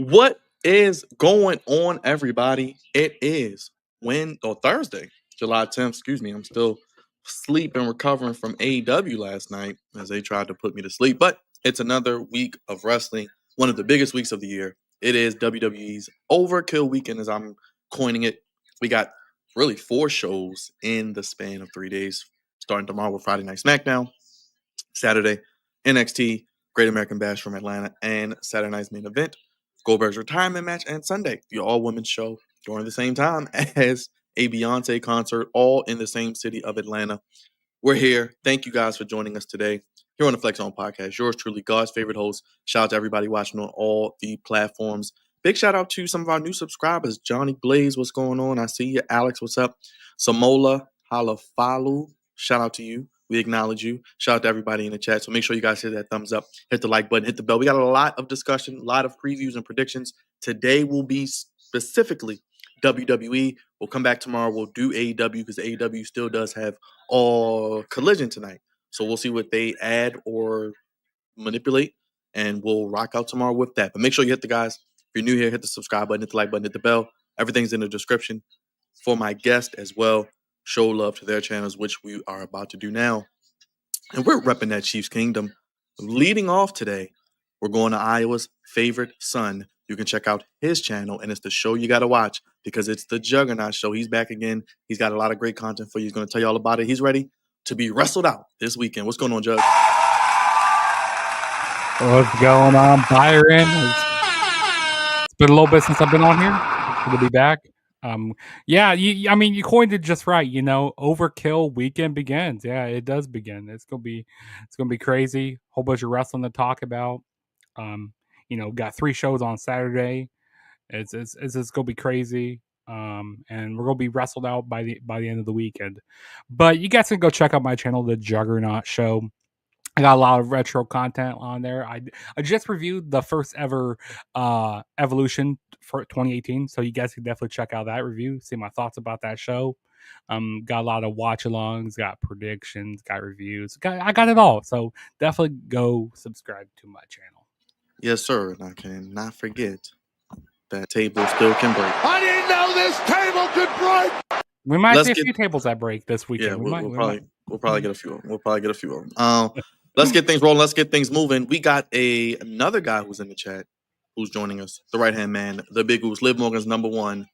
What is going on, everybody? It is Thursday, July 10th. Excuse me. I'm still asleep and recovering from AEW last night as they tried to put me to sleep. But it's another week of wrestling, one of the biggest weeks of the year. It is WWE's Overkill Weekend, as I'm coining it. We got really 4 shows in the span of 3 days, starting tomorrow with Friday Night SmackDown, Saturday NXT, Great American Bash from Atlanta, and Saturday night's main event, Goldberg's retirement match, and Sunday, the all-women's show during the same time as a Beyonce concert, all in the same city of Atlanta. We're here. Thank you guys for joining us today here on the Flex On Podcast. Yours truly, God's favorite host. Shout out to everybody watching on all the platforms. Big shout out to some of our new subscribers. Johnny Blaze, what's going on? I see you. Alex, what's up? Samola Halafalu, shout out to you. We acknowledge you. Shout out to everybody in the chat. So make sure you guys hit that thumbs up, hit the like button, hit the bell. We got a lot of discussion, a lot of previews and predictions. Today will be specifically WWE. We'll come back tomorrow. We'll do AEW because AEW still does have all Collision tonight. So we'll see what they add or manipulate, and we'll rock out tomorrow with that. But make sure you hit the guys. If you're new here, hit the subscribe button, hit the like button, hit the bell. Everything's in the description for my guest as well. Show love to their channels, which we are about to do now. And we're repping that Chiefs Kingdom. Leading off today, we're going to Iowa's favorite son. You can check out his channel, and it's the show you got to watch because it's the Juggernaut Show. He's back again. He's got a lot of great content for you. He's going to tell you all about it. He's ready to be wrestled out this weekend. What's going on, Jug? What's going on, Byron? It's been a little bit since I've been on here. Good to be back. You coined it just right. Overkill weekend begins. Yeah, it does begin. It's gonna be crazy. Whole bunch of wrestling to talk about. Got 3 shows on Saturday. It's gonna be crazy. And we're gonna be wrestled out by the end of the weekend. But you guys can go check out my channel, The Juggernaut Show. I got a lot of retro content on there. I just reviewed the first ever Evolution for 2018, so you guys can definitely check out that review, see my thoughts about that show. Got a lot of watch-alongs, got predictions, got reviews. I got it all, so definitely go subscribe to my channel. Yes, sir. And I cannot forget that table still can break. I didn't know this table could break. We might see a few tables that break this weekend. Yeah, we'll probably get a few of them. We'll probably get a few of them. Let's get things rolling. Let's get things moving. We got another guy who's in the chat who's joining us. The right-hand man, the Big Goose, Liv Morgan's #1.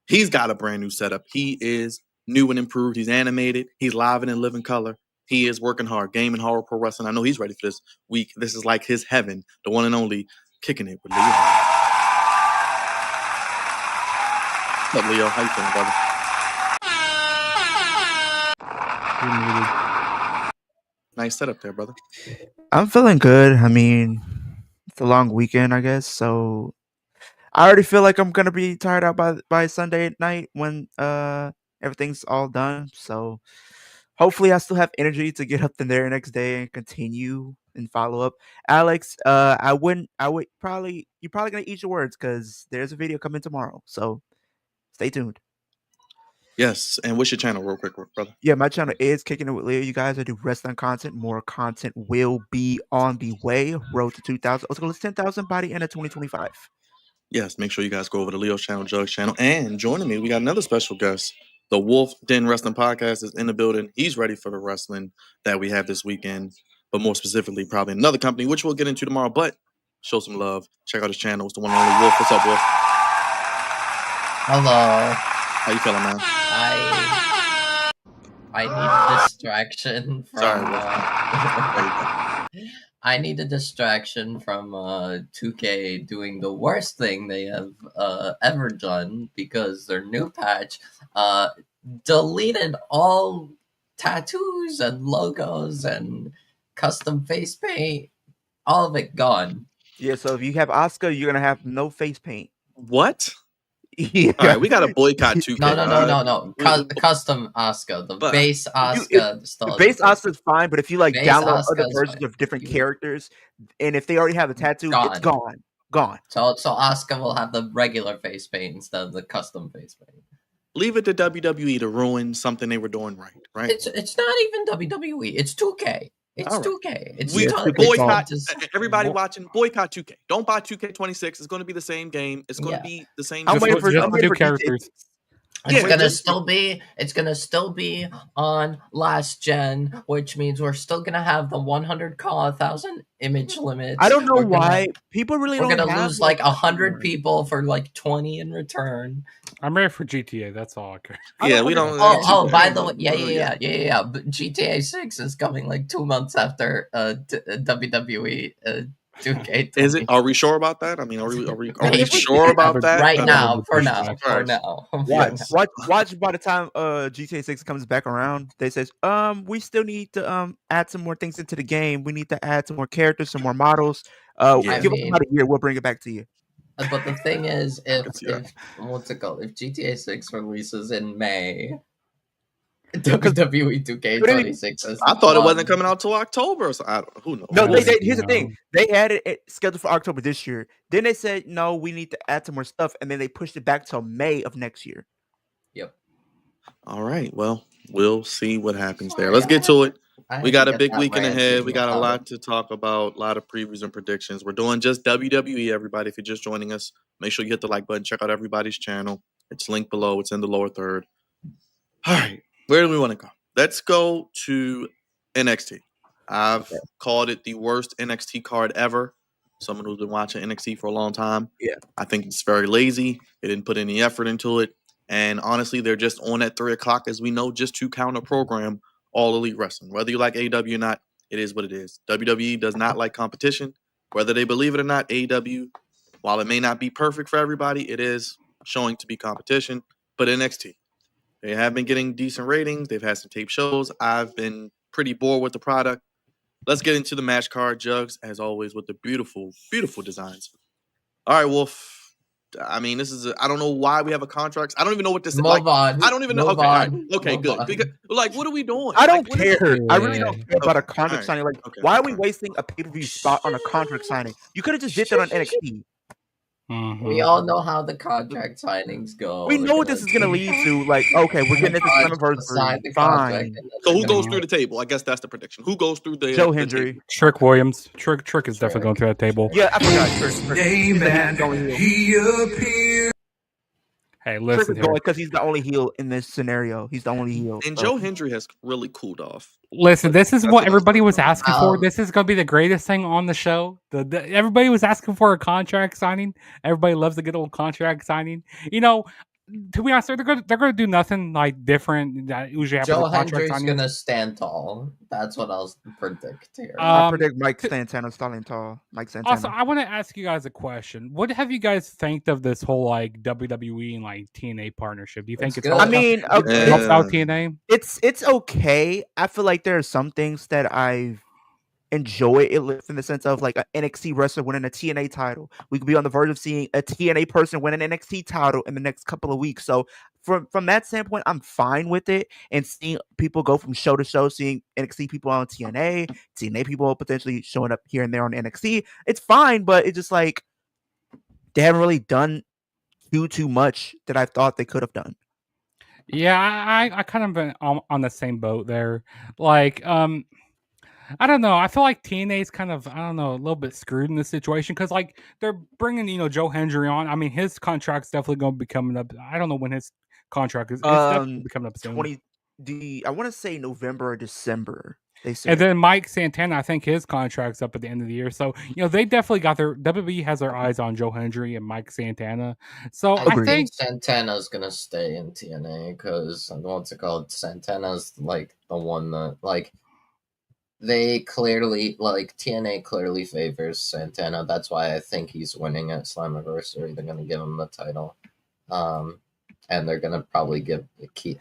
He's got a brand new setup. He is new and improved. He's animated. He's live and in living color. He is working hard. Game and horror pro wrestling. I know he's ready for this week. This is like his heaven. The one and only Kicking It with Leo. What's up, Leo? How you feeling, brother? You're muted. Nice setup there, brother. I'm feeling good. I mean, it's a long weekend, I guess. So I already feel like I'm gonna be tired out by Sunday night when everything's all done. So hopefully I still have energy to get up the next day and continue and follow up. Alex, you're probably gonna eat your words because there's a video coming tomorrow. So stay tuned. Yes, and what's your channel real quick, brother? Yeah, my channel is Kicking It with Leo. You guys, I do wrestling content. More content will be on the way. Road to 2,000. Let's go to 10,000 by the end of 2025. Yes, make sure you guys go over to Leo's channel, Jug's channel. And joining me, we got another special guest. The Wolf Den Wrestling Podcast is in the building. He's ready for the wrestling that we have this weekend, but more specifically, probably another company, which we'll get into tomorrow. But show some love. Check out his channel. It's the one and only Wolf. What's up, Wolf? Hello. How you feeling, man? I need a distraction from. Sorry, I need a distraction from 2K doing the worst thing they have ever done because their new patch deleted all tattoos and logos and custom face paint. All of it gone. Yeah, so if you have Asuka, you're gonna have no face paint. What? Yeah. All right, we got to boycott 2K. No. Custom Asuka. The base Asuka. The base Asuka is fine, but if you download Asuka other versions of different characters, and if they already have a tattoo, it's gone. So Asuka will have the regular face paint instead of the custom face paint. Leave it to WWE to ruin something they were doing right? It's not even WWE. It's 2K. It's All right. 2K. It's We ton- boycott it's- everybody watching. Boycott 2K. Don't buy 2K26. It's going to be the same game. It's going to Yeah. be the same. I'm Just, waiting for just I'm the waiting two for GTA characters. It's Yeah, gonna just- still be on last gen, which means we're still gonna have the 100,000 image limits. I don't know We're gonna- why people really We're don't gonna have lose like 100 anymore. people for like 20 in return. I'm ready for GTA. That's all I care. Yeah, we don't. Oh, by the way, yeah. But GTA 6 is coming like 2 months after WWE 2K. Is it? Are we sure about that? I mean, are we Maybe. sure about that? Right I now, mean, for now. Yes. Watch by the time GTA 6 comes back around, they says, we still need to add some more things into the game. We need to add some more characters, some more models. Yeah. Give us about a year, we'll bring it back to you. But the thing is, can see that. if what's it called? If GTA 6 releases in May, WWE 2K26 is. I thought it wasn't coming out till October. So I don't. Who knows? No, We'll here's see. the thing. They had it scheduled for October this year. Then they said, no, we need to add some more stuff. And then they pushed it back till May of next year. Yep. All right. Well, we'll see what happens there. Let's get to it. We got a big weekend ahead. We got a lot to talk about, a lot of previews and predictions. We're doing just WWE, everybody. If you're just joining us, make sure you hit the like button. Check out everybody's channel. It's linked below. It's in the lower third. All right. Where do we want to go? Let's go to NXT. I've called it the worst NXT card ever. Someone who's been watching NXT for a long time. Yeah. I think it's very lazy. They didn't put any effort into it. And honestly, they're just on at 3 o'clock, as we know, just to counter program all elite wrestling. Whether you like AEW or not, it is what it is. WWE does not like competition. Whether they believe it or not, AEW, while it may not be perfect for everybody, it is showing to be competition. But NXT, they have been getting decent ratings. They've had some tape shows. I've been pretty bored with the product. Let's get into the match card, Jugs, as always, with the beautiful, beautiful designs. All right, Wolf. I mean, this is I don't know why we have a contract. I don't even know what this is. Move on. I don't even know. Move Okay, all right. on. Okay, Move good. on. Because, like, what are we doing? I don't Like, what is care. it? I really don't care about a Okay, contract alright. signing. Like, Okay, why are we okay. wasting a pay-per-view spot on a contract signing? You could have just did that on NXT. We all know how the contract signings go. We know what this is gonna lead to. Like, okay, we're getting into Sign Slammiversary. the contract Fine. and then So who they're goes gonna- through the table? I guess that's the prediction. Who goes through the Joe the Hendry. table? Trick Williams. Trick is definitely going through that table. Yeah, I forgot. Trick. He's the only heel. Hey, Trick listen is here. going because he's the only heel in this scenario. He's the only heel. And so- Joe Hendry has really cooled off. Listen, this is That's what what everybody I'm was talking asking for. about. This is going to be the greatest thing on the show. Everybody was asking for a contract signing. Everybody loves a good old contract signing. You know, to be honest, they're going to do nothing like different that usually happens Joe with contract Hendry's signings. gonna stand tall. That's what I'll predict here. I Um, predict Mike Santana stalling tall. Mike Santana. Also, I want to ask you guys a question. What have you guys think of this whole like WWE and like TNA partnership? Do you think It's it's good. I mean, it helps Yeah. out TNA? it's okay. I feel like there are some things that I enjoy it in the sense of like an NXT wrestler winning a TNA title. We could be on the verge of seeing a TNA person win an NXT title in the next couple of weeks. So from that standpoint, I'm fine with it. And seeing people go from show to show, seeing NXT people on TNA people potentially showing up here and there on NXT, it's fine. But it's just like they haven't really done too much that I thought they could have done. Yeah, I kind of been on the same boat there. Like, I don't know. I feel like TNA is kind of, I don't know, a little bit screwed in this situation because, like, they're bringing, Joe Hendry on. I mean, his contract's definitely going to be coming up. I don't know when his contract is. It's definitely coming up soon. I want to say November or December. They said. And then Mike Santana, I think his contract's up at the end of the year. So, they definitely got WWE has their eyes on Joe Hendry and Mike Santana. So I I think think Santana's gonna stay in TNA because what's it called? Santana's like the one that like they clearly like TNA clearly favors Santana. That's why I think he's winning at Slammiversary. They're gonna give him the title, and they're gonna probably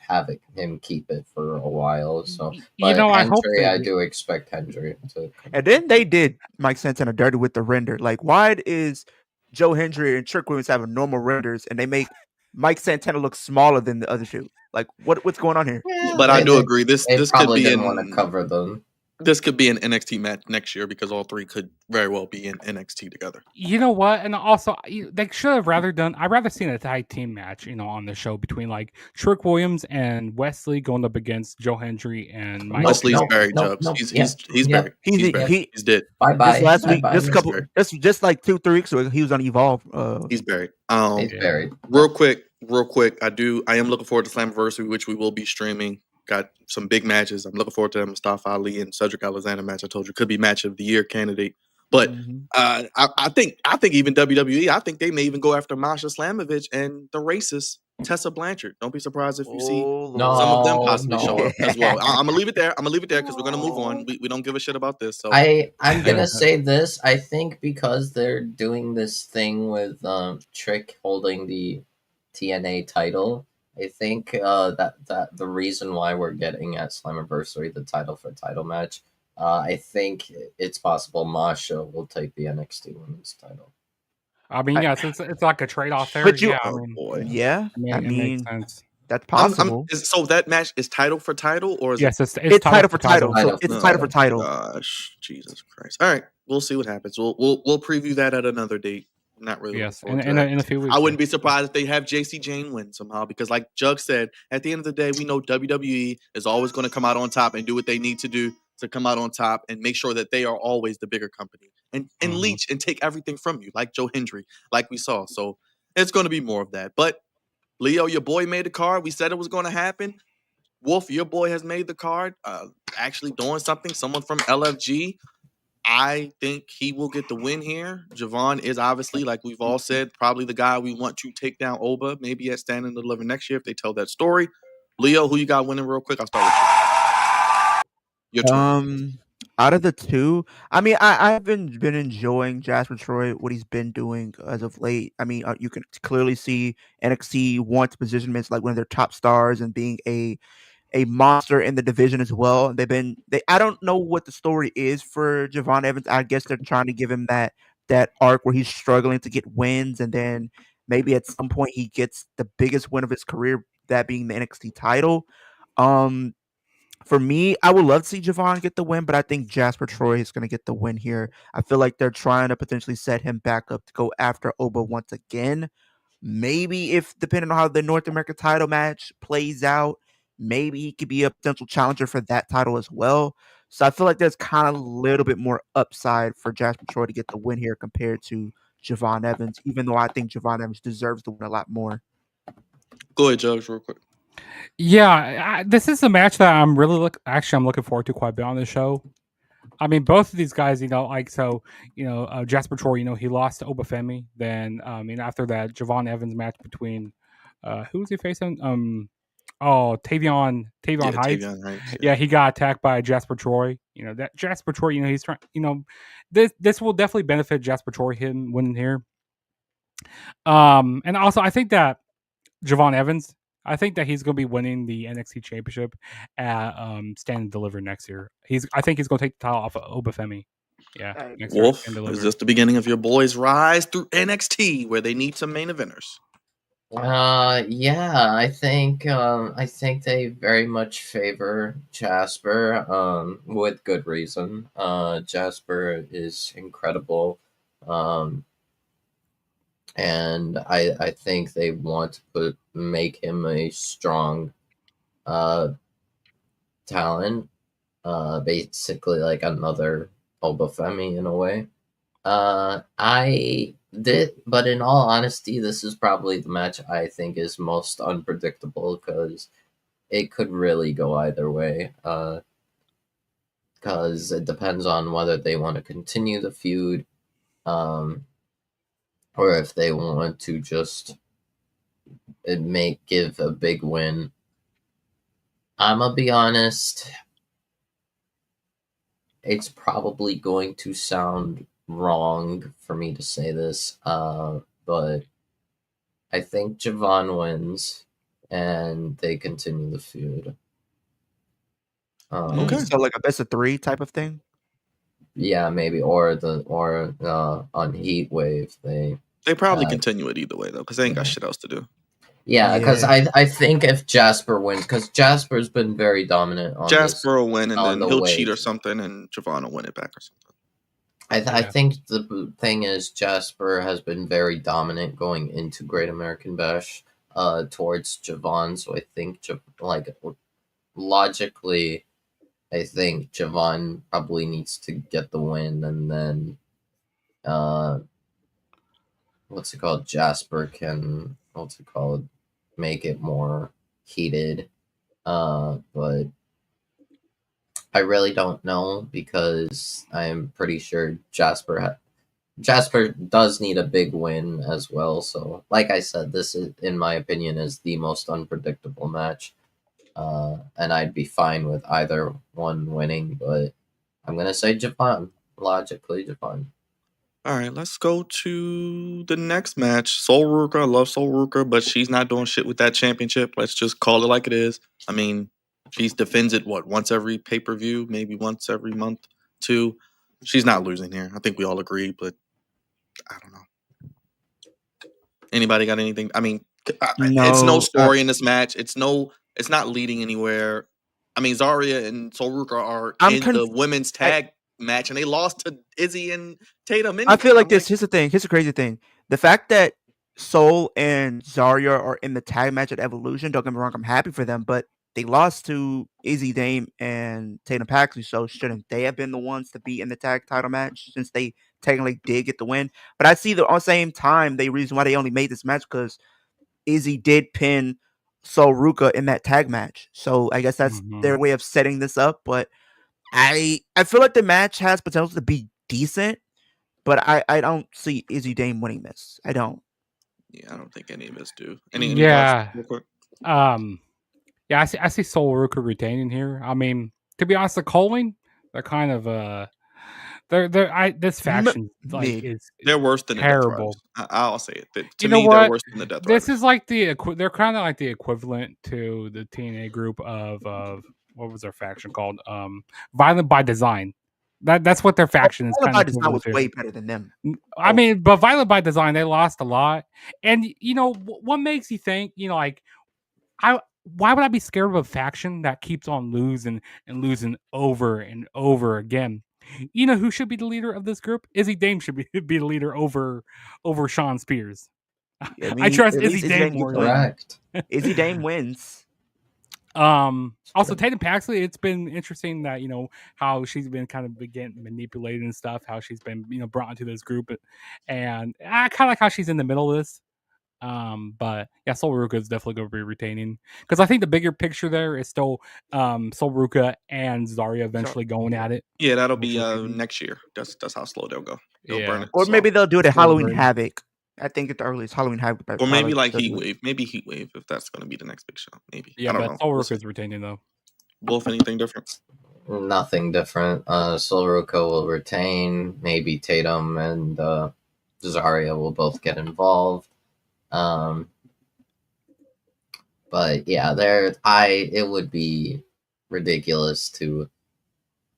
have him keep it for a while. So, but I hope Hendry, I they- do expect Hendry to. And then they did Mike Santana dirty with the render. Like, why is Joe Hendry and Trick Williams having normal renders and they make Mike Santana look smaller than the other two? Like, what's going on here? But I do agree. This They could probably be didn't want to cover them. this could be an NXT match next year because all three could very well be in NXT together. You know what? And also, they should have rather done. I'd rather seen a tag team match, on the show between like Trick Williams and Wesley going up against Joe Hendry and Mike. Wesley's nope, buried, nope, Jubs. nope, He's yep, he's yep. buried. He's- He's buried. he- He's dead. Bye bye. Just last week, Bye-bye, just like 2-3 weeks ago, he was on Evolve. He's buried. He's Yeah. buried. Real quick. I am looking forward to Slammiversary, which we will be streaming. Got some big matches. I'm looking forward to that Mustafa Ali and Cedric Alexander match. I told you could be match of the year candidate. But I think even WWE, I think they may even go after Masha Slamovich and the racist Tessa Blanchard. Don't be surprised if you see some of them possibly show up as well. I'm gonna leave it there. Because we're gonna move on. We don't give a shit about this. So I'm gonna say this. I think because they're doing this thing with Trick holding the TNA title, I think that the reason why we're getting at Slammiversary the title for title match, I think it's possible Masha will take the NXT Women's title. I mean, yes, it's like a trade off there. But you- yeah, I oh mean, boy. Yeah, it makes sense. that's possible. So that match is title for title, or is Yes, It's title for title. title. So it's title for title. Gosh, Jesus Christ! All right, we'll see what happens. We'll preview that at another date. Not really. Yes, looking forward in to that. a few weeks. I wouldn't be surprised if they have JC Jane win somehow because, like Jug said, at the end of the day, we know WWE is always going to come out on top and do what they need to do to come out on top and make sure that they are always the bigger company and leech and take everything from you, like Joe Hendry, like we saw. So it's going to be more of that. But Leo, your boy made the card. We said it was going to happen. Wolf, your boy has made the card. Actually doing something. Someone from LFG. I think he will get the win here. Javon is obviously, like we've all said, probably the guy we want to take down Oba, maybe at Stand and Deliver next year if they tell that story. Leo, who you got winning real quick? I'll start with you. Your turn. Out of the two, I mean, I've been enjoying Jasper Troy, what he's been doing as of late. I mean, you can clearly see NXT wants to position him as like one of their top stars and being a monster in the division as well. I don't know what the story is for Javon Evans. I guess they're trying to give him that arc where he's struggling to get wins, and then maybe at some point he gets the biggest win of his career, that being the NXT title. For me, I would love to see Javon get the win, but I think Jasper Troy is going to get the win here. I feel like they're trying to potentially set him back up to go after Oba once again. Maybe if depending on how the North American title match plays out, maybe he could be a potential challenger for that title as well. So I feel like there's kind of a little bit more upside for Jasper Troy to get the win here compared to Javon Evans, even though I think Javon Evans deserves the win a lot more. Go ahead, Judge, real quick. Yeah, this is a match that I'm really looking forward to quite a bit on the show. I mean, both of these guys, Jasper Troy, he lost to Obafemi. Then, after that, Javon Evans match between, who was he facing? Tavion Heights. Tavion Heights, Yeah, he got attacked by Jasper Troy. That Jasper Troy, he's trying. This will definitely benefit Jasper Troy, him winning here. And also, I think that Javon Evans, I think that he's going to be winning the NXT Championship at Stand and Deliver next year. I think he's going to take the title off of Obafemi. Yeah, next year, Wolf, Stand and is Deliver. this the beginning of your boys' rise through NXT where they need some main eventers? Yeah, I think they very much favor Jasper, with good reason. Jasper is incredible, and I think they want to make him a strong talent, basically like another Obafemi in a way. But in all honesty, this is probably the match I think is most unpredictable because it could really go either way. Because it depends on whether they want to continue the feud, or if they want to just give a big win. I'm gonna be honest. It's probably going to sound wrong for me to say this, but I think Javon wins and they continue the feud. Okay. So like a best of 3 type of thing. Yeah, maybe or on Heat Wave They probably continue it either way though, because they ain't got shit else to do. Yeah, because Yeah. I think if Jasper wins, because Jasper's been very dominant on this Jasper will win, and on then the he'll cheat wave. or something, and Javon will win it back or something. I Yeah. think the thing is Jasper has been very dominant going into Great American Bash towards Javon, so I think logically I think Javon probably needs to get the win, and then what's it called? Jasper can make it more heated. But I really don't know because I'm pretty sure Jasper does need a big win as well. So, like I said, this is, in my opinion, is the most unpredictable match. And I'd be fine with either one winning, but I'm gonna say Japan. Logically, Japan. All right, let's go to the next match. Sol Ruka, I love Sol Ruka, but she's not doing shit with that championship. Let's just call it like it is. I mean, she defends it once every pay per view, maybe once every month, too. She's not losing here. I think we all agree, but I don't know. Anybody got anything? I mean, it's no No. story in this match. It's not leading anywhere. I mean, Zarya and Sol Ruka are I'm in the conf- women's tag match, and they lost to Izzy and Tatum I anyway. feel like I'm this. like, Here's the thing. Here's the crazy thing. The fact that Soul and Zarya are in the tag match at Evolution. Don't get me wrong. I'm happy for them, but they lost to Izzy Dame and Tatum Paxley. So shouldn't they have been the ones to be in the tag title match since they technically did get the win? But I see the on same time the reason why they only made this match because Izzy did pin Soul Ruka in that tag match. So I guess that's Mhm. their way of setting this up. But I feel like the match has potential to be decent. But I don't see Izzy Dame winning this. I don't. yeah, I don't think any of us do. Any thoughts, Yeah. real quick? Yeah, I see Soul Ruka retaining here. I mean, to be honest, the Colleen, they're kind of this faction like Mid. is They're worse than the Death terrible. Riders. I'll say it. To You know me, they're what? worse than the Death This Riders. is like they're kind of like the equivalent to the TNA group of what was their faction called? Violent by Design. That's what their faction is kind of Qualified Design equivalent was to. way better than them. I mean, but Violent by Design, they lost a lot, and you know what makes you think? You know, like I why would I be scared of a faction that keeps on losing and losing over and over again? You know who should be the leader of this group? Izzy Dame should be the leader over Sean Spears. I I mean, trust at Izzy least Izzy Dame Dame gets more the win. than Correct. Izzy Dame wins. also Tatum Paxley. It's been interesting that how she's been kind of getting manipulated and stuff. How she's been brought into this group, and I kind of like how she's in the middle of this. But yeah, Sol Ruka is definitely going to be retaining because I think the bigger picture there is still Sol Ruka and Zarya eventually going at it. Yeah, that'll Which be will be next year. That's how slow they'll go. They'll burn yeah, it Or slow. maybe they'll do it at slow and Halloween burn. Havoc. I think at the earliest Halloween Havoc. Or maybe like they'll Heat do it. Wave. Maybe Heat Wave if that's going to be the next big show. Maybe. Yeah, I don't but know. Sol We'll Ruka see. is retaining though. Wolf, anything different? Nothing different. Sol Ruka will retain. Maybe Tatum and Zarya will both get involved. But yeah, it would be ridiculous to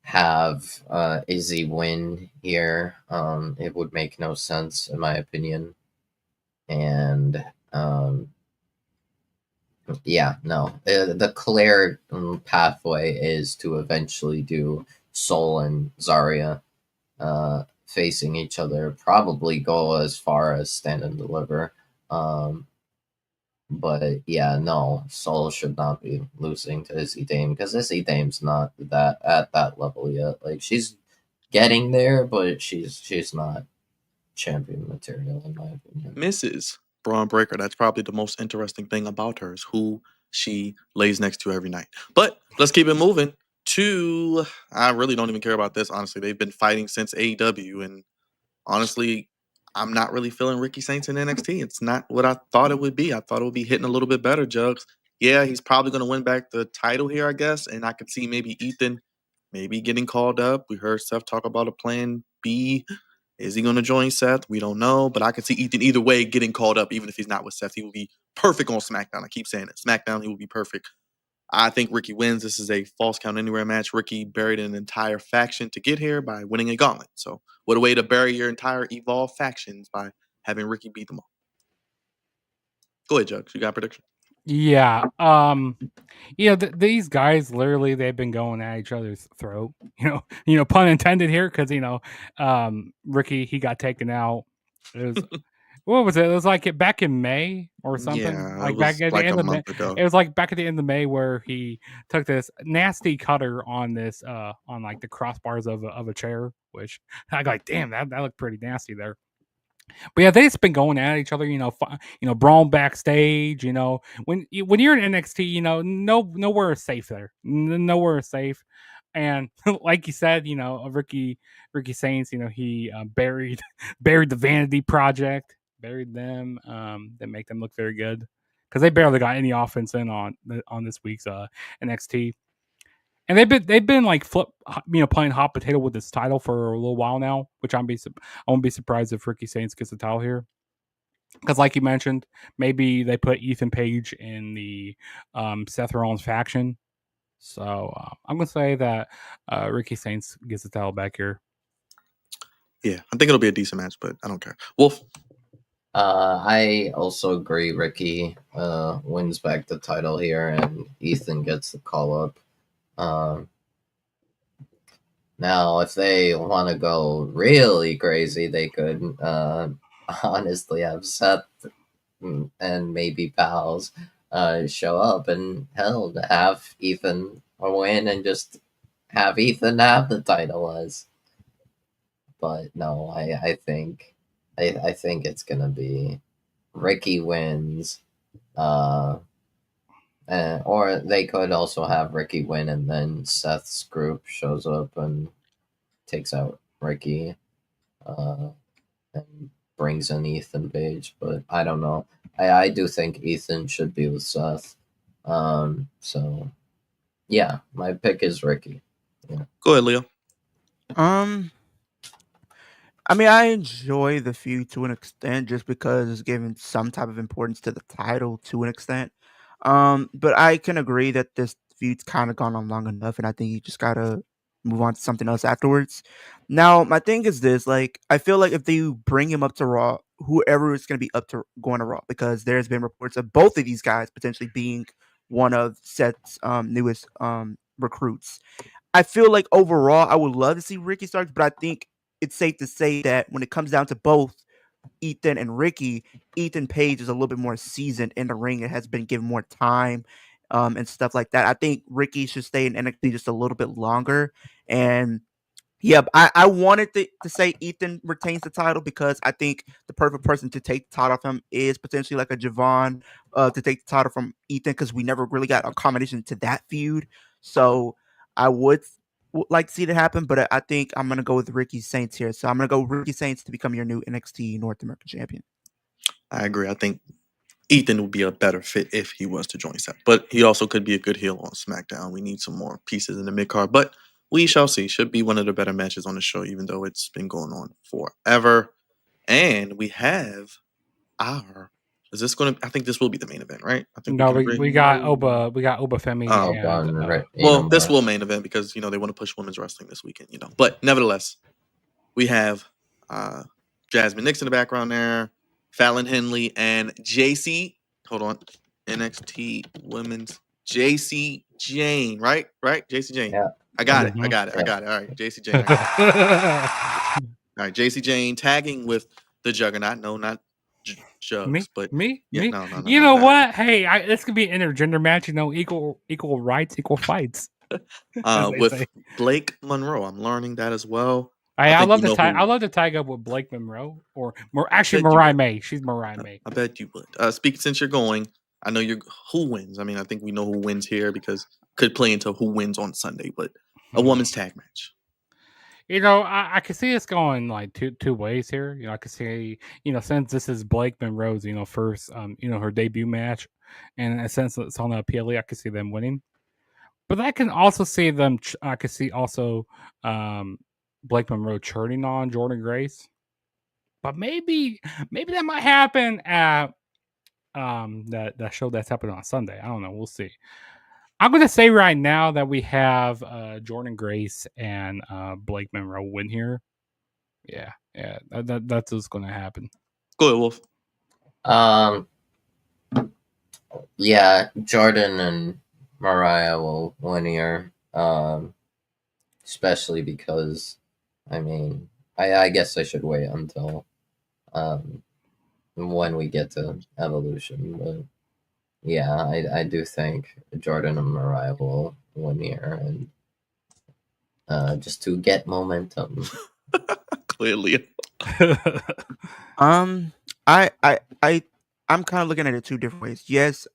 have Izzy win here. It would make no sense in my opinion. And yeah, no. The clear pathway is to eventually do Sol and Zarya facing each other. Probably go as far as Stand and Deliver. But yeah, no, Sol should not be losing to Izzy Dame because Izzy Dame's not that at that level yet. Like she's getting there, but she's not champion material in my opinion. Mrs. Braun Breaker. That's probably the most interesting thing about her is who she lays next to every night. But let's keep it moving to. I really don't even care about this. Honestly, they've been fighting since AEW, and honestly, I'm not really feeling Ricky Saints in NXT. It's not what I thought it would be. I thought it would be hitting a little bit better, Jugs. Yeah, he's probably going to win back the title here, I guess. And I could see maybe Ethan maybe getting called up. We heard Seth talk about a plan B. Is he going to join Seth? We don't know. But I could see Ethan either way getting called up, even if he's not with Seth. He will be perfect on SmackDown. I keep saying it. SmackDown, he will be perfect. I think Ricky wins. This is a false count anywhere match. Ricky buried an entire faction to get here by winning a gauntlet. So, what a way to bury your entire Evolve factions by having Ricky beat them all. Go ahead, Jug. You got a prediction? Yeah. These guys literally they've been going at each other's throat. Pun intended here, because Ricky he got taken out. It was what was it? It was like back in May or something. Yeah, it Like back was at the like end a of May. month ago. It was like back at the end of May where he took this nasty cutter on this on like the crossbars of a chair, which I like. Damn, that looked pretty nasty there. But yeah, they've just been going at each other, brawling backstage. When you're in NXT, nowhere is safe there. Nowhere is safe. And like you said, Ricky Saints, he buried buried the Vanity Project, buried them. That make them look very good because they barely got any offense in on this week's NXT. And they've been like playing hot potato with this title for a little while now, which I won't be surprised if Ricky Saints gets the title here. Because, like you mentioned, maybe they put Ethan Page in the Seth Rollins faction. So I'm gonna say that Ricky Saints gets the title back here. Yeah, I think it'll be a decent match, but I don't care. Wolf. I also agree. Ricky wins back the title here, and Ethan gets the call up. Now, if they want to go really crazy, they could honestly have Seth and maybe Pals show up, and hell, to have Ethan win and just have Ethan have the title as. But no, I think it's gonna be Ricky wins. Or they could also have Ricky win and then Seth's group shows up and takes out Ricky and brings in Ethan Page. But I don't know. I do think Ethan should be with Seth. So, yeah, my pick is Ricky. Yeah. Go ahead, Leo. I mean, I enjoy the feud to an extent just because it's giving some type of importance to the title to an extent. But I can agree that this feud's kind of gone on long enough, and I think you just gotta move on to something else afterwards. Now, my thing is this: like, I feel like if they bring him up to Raw, whoever is gonna be up to going to Raw, because there's been reports of both of these guys potentially being one of Seth's newest recruits. I feel like overall, I would love to see Ricky Starks, but I think it's safe to say that when it comes down to both Ethan and Ricky, Ethan Page is a little bit more seasoned in the ring and has been given more time and stuff like that. I think Ricky should stay in NXT just a little bit longer. And yeah, I wanted to say Ethan retains the title because I think the perfect person to take the title from him is potentially like a Javon to take the title from Ethan, because we never really got a combination to that feud. So I would like to see that happen, but I think I'm going to go with Ricky Saints here. So I'm going to go Ricky Saints to become your new NXT North American champion. I agree. I think Ethan would be a better fit if he was to join Seth, but he also could be a good heel on SmackDown. We need some more pieces in the mid card, but we shall see. Should be one of the better matches on the show, even though it's been going on forever. And we have our. Is this going to? I think this will be the main event, right? I think No, we can we got Oba Femi. Oh, and, well, this will main event because they want to push women's wrestling this weekend. But nevertheless, we have Jasmine Nix in the background there, Fallon Henley, and JC. Hold on, NXT Women's JC Jane, right? JC Jane. Yeah. I got it. Mhm. All right, JC Jane. I got it. All right, JC Jane tagging with the Juggernaut. No, not Jugs, but me. No, You know what? Hey, this could be an intergender match. Equal rights, equal fights. with say. Blake Monroe. I'm learning that as well. I love to tag. I love to tag up with Blake Monroe or actually Mariah May. She's Mariah May. I bet you would. Speaking since you're going, I know who wins. I mean, I think we know who wins here because could play into who wins on Sunday. But a women's tag match. I could see us going like two ways here. I could see, since this is Blake Monroe's, first, her debut match, and since it's on the PLE, I could see them winning. But I can also see them. I could see also Blake Monroe turning on Jordan Grace. But maybe that might happen at that show that's happening on Sunday. I don't know. We'll see. I'm going to say right now that we have Jordan Grace and Blake Monroe win here. Yeah, that's what's going to happen. Go ahead, Wolf. Yeah, Jordan and Mariah will win here. Especially because, I mean, I guess I should wait until um, when we get to Evolution. But yeah, I do think Jordan and Mariah will win here, and just to get momentum. Clearly. Um, I I'm kind of looking at it two different ways. Yes,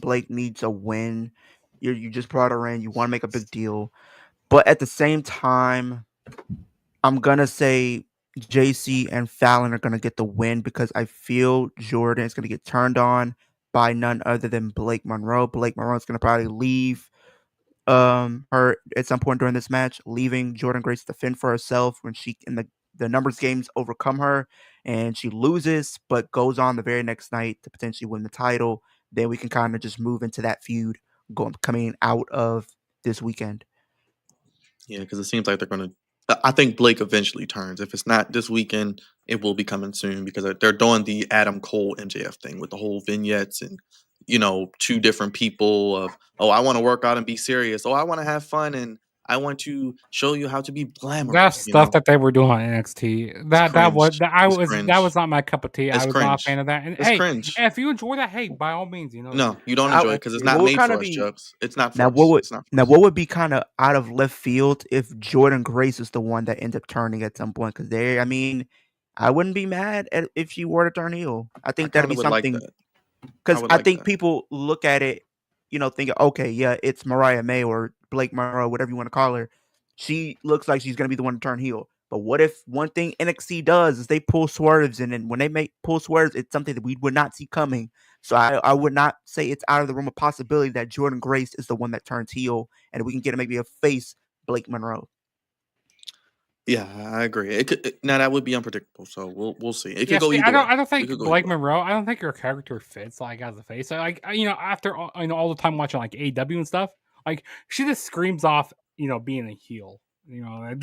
Blake needs a win. You just brought her in. You want to make a big deal, but at the same time, I'm gonna say JC and Fallon are gonna get the win because I feel Jordan is gonna get turned on by none other than Blake Monroe. Blake Monroe is gonna probably leave her at some point during this match, leaving Jordan Grace to fend for herself when she in the numbers games overcome her and she loses, but goes on the very next night to potentially win the title. Then we can kind of just move into that feud going coming out of this weekend. Yeah, because it seems like they're going to. I think Blake eventually turns. If it's not this weekend, it will be coming soon because they're doing the Adam Cole MJF thing with the whole vignettes and two different people of I want to work out and be serious. I want to have fun and I want to show you how to be That glamorous. stuff that they were doing on NXT, It's that was cringe. that I It's was that was cringe. not my cup of tea. I It's was not a cringe. fan of that. And It's hey, cringe. if you enjoy that, hey, by all means, No, you don't I, enjoy it because it's that's not what would made kind for of us, be Chubbs. It's not now for what us. would It's not for now us. what would be kind of out of left field if Jordan Grace is the one that ends up turning at some point? Because I mean, I wouldn't be mad if she were to turn heel. I I think that'd kind be of would like something that. I because would I like think that. people look at it, thinking, okay, yeah, it's Mariah May or Blake Monroe, whatever you want to call her. She looks like she's gonna be the one to turn heel. But what if one thing NXT does is they pull swerves, and then when they make pull swerves, it's something that we would not see coming. So I would not say it's out of the realm of possibility that Jordan Grace is the one that turns heel, and we can get maybe a face Blake Monroe. Yeah, I agree. Now that would be unpredictable, so we'll see. It could yeah. go See, either way. I don't We think could go either Blake way. Monroe. I don't think her character fits like as a face. After all the time watching like AEW and stuff, like she just screams off being a heel.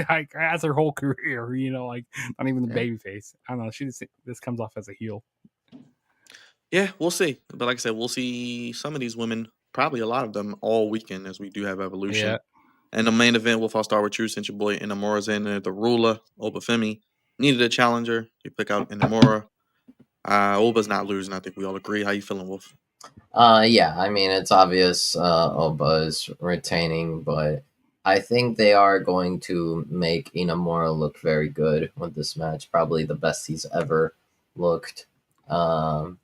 Like as her whole career. Like not even the Yeah. baby face. I don't know. She just this comes off as a heel. Yeah, we'll see. But like I said, we'll see some of these women, probably a lot of them, all weekend as we do have Yeah. Evolution. And the main event, I'll start with you since your boy Inamura's in there. The ruler, Obafemi, needed a challenger. You pick out Inamura. Oba's not losing. I think we all agree. How you feeling, Wolf? Yeah, I mean, it's obvious Oba is retaining, but I think they are going to make Inamura look very good with this match. Probably the best he's ever looked. Um,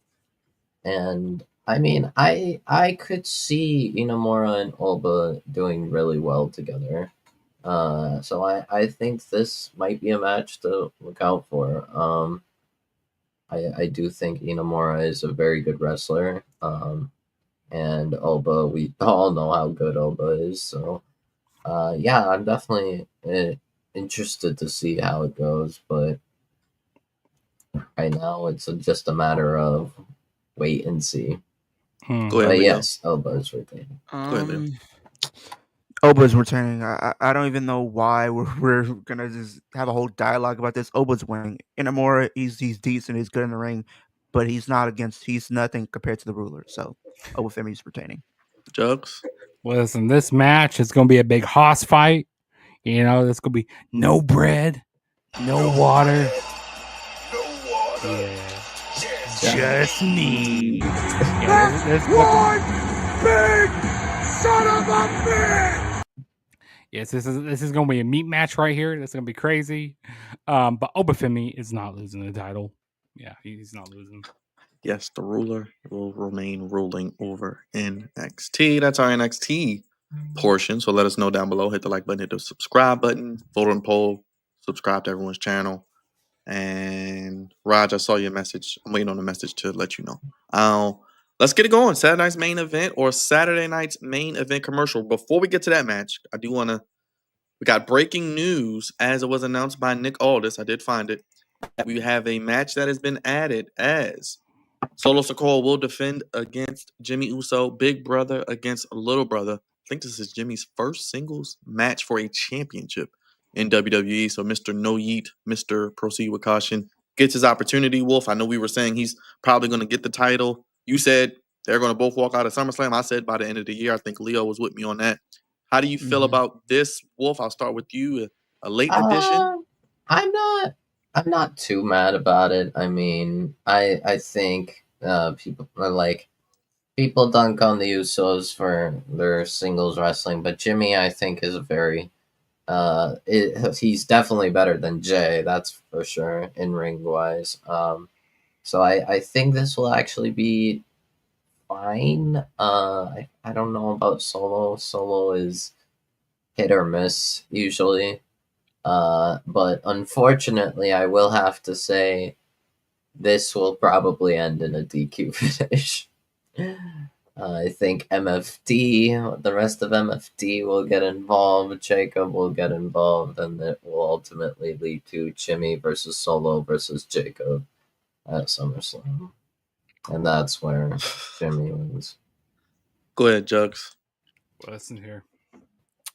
and I mean, I could see Inamura and Oba doing really well together. So I think this might be a match to look out for. I do think Inamura is a very good wrestler. And Oba, we all know how good Oba is. So, yeah, I'm definitely interested to see how it goes. But right now, it's just a matter of wait and see. Go Hmm. ahead, But Leo. yes, Oba is retaining. Go ahead, Leo. Oba's returning. I don't even know why we're gonna just have a whole dialogue about this. Oba's winning. Inamura, he's decent. He's good in the ring, but he's nothing compared to the ruler. So Obafemi's retaining. Jugs. Listen, this match is going to be a big hoss fight. There's going to be no bread, no water. Yeah. Just me. Yeah, this One big son of a bitch! Yes, this is going to be a meat match right here. That's going to be crazy. But Obafemi is not losing the title. Yeah, he's not losing. Yes, the ruler will remain ruling over NXT. That's our NXT portion. So let us know down below. Hit the like button, hit the subscribe button, vote on the poll, subscribe to everyone's channel. And Raj, I saw your message. I'm waiting on the message to let you know. Let's get it going. Saturday night's main event or Saturday night's main event commercial. Before we get to that match, I do want to. We got breaking news as it was announced by Nick Aldis. I did find it. We have a match that has been added as Solo Sikoa will defend against Jimmy Uso, big brother against little brother. I think this is Jimmy's first singles match for a championship in WWE. So Mr. No Yeet, Mr. Proceed with Caution gets his opportunity. Wolf, I know we were saying he's probably going to get the title. You said They're going to both walk out of SummerSlam. I said by the end of the year. I think Leo was with me on that. How do you feel about this, Wolf? I'll start with you. A late addition. I'm not too mad about it. I mean, I think people are like people dunk on the Usos for their singles wrestling, but Jimmy I think is a very he's definitely better than Jay, that's for sure, in ring wise. So I think this will actually be fine. I don't know about Solo. Solo is hit or miss usually. But unfortunately, I will have to say this will probably end in a DQ finish. I think MFD, the rest of MFD will get involved, Jacob will get involved, and it will ultimately lead to Jimmy versus Solo versus Jacob at SummerSlam. And that's where Jimmy wins. Go ahead, Jugs. Listen here.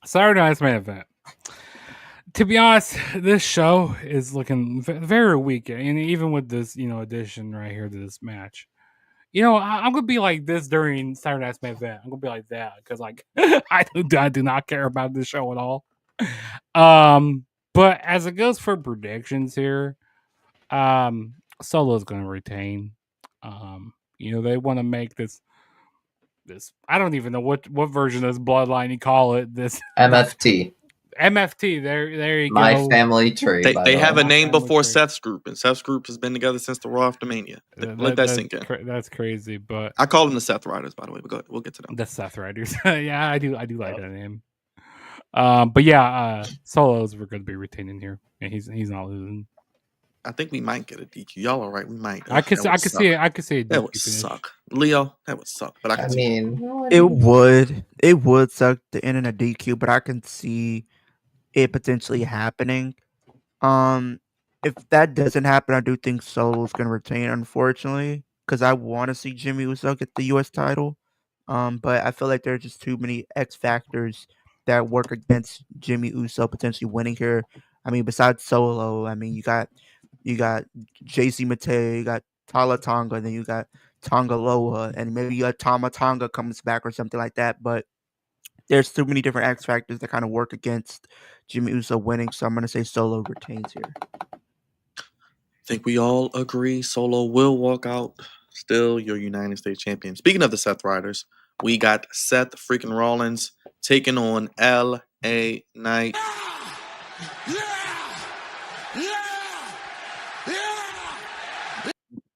Saturday Night's main event. To be honest, this show is looking very weak, and even with this, addition right here to this match, I'm gonna be like this during Saturday Night's main event. I'm gonna be like that because, like, I do not care about this show at all. But as it goes for predictions here, Solo's gonna retain. They want to make this. I don't even know what version of this bloodline you call it. This MFT. MFT. There you My go. family tree. They have a name before tree. Seth's group, and Seth's group has been together since the Raw after Mania. Let that sink in. That's crazy, but I call them the Seth Riders, by the way. But go ahead, we'll get to them. The Seth Riders. Yeah, I do like that name. But yeah, Solos we're going to be retaining here, and he's not losing. I think we might get a DQ. Y'all are right. We might. I could see a DQ that would finish. suck, Leo. That would suck. But I mean, it would suck to end in a DQ, but I can see it potentially happening. If that doesn't happen, I do think Solo's going to retain, unfortunately, because I want to see Jimmy Uso get the U.S. title. But I feel like there are just too many X factors that work against Jimmy Uso potentially winning here. I mean, besides Solo, I mean, you got JC Matei, you got Tala Tonga, and then you got Tonga Loa, and maybe you got Tama Tonga comes back or something like that. But there's too many different X factors that kind of work against Jimmy Uso winning, so I'm going to say Solo retains here. I think we all agree Solo will walk out still your United States champion. Speaking of the Seth Riders, we got Seth freaking Rollins taking on L.A. Knight.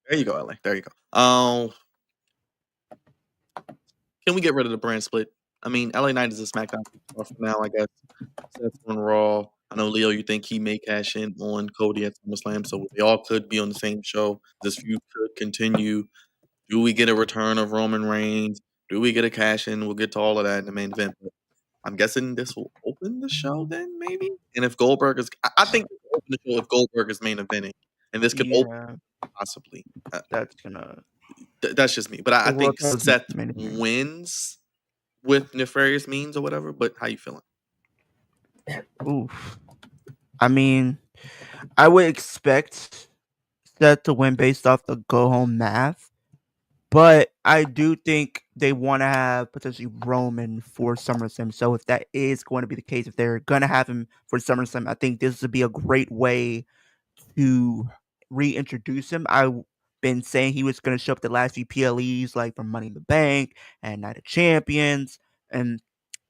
There you go, LA. There you go. Can we get rid of the brand split? I mean, LA Knight is a SmackDown for now, I guess. Seth's on Raw. I know, Leo, you think he may cash in on Cody at SummerSlam, so they all could be on the same show. This feud could continue. Do we get a return of Roman Reigns? Do we get a cash in? We'll get to all of that in the main event. But I'm guessing this will open the show then, maybe? And if Goldberg is... I think this will open the show if Goldberg is main eventing. And this could open possibly. That's gonna... That's just me. But I think Seth wins with nefarious means or whatever. But how you feeling? Oof. I mean, I would expect Seth to win based off the go-home math. But I do think they want to have potentially Roman for SummerSlam. So if that is going to be the case, if they're going to have him for SummerSlam, I think this would be a great way to reintroduce him. I've been saying he was going to show up the last few PLEs, like from Money in the Bank and Night of Champions and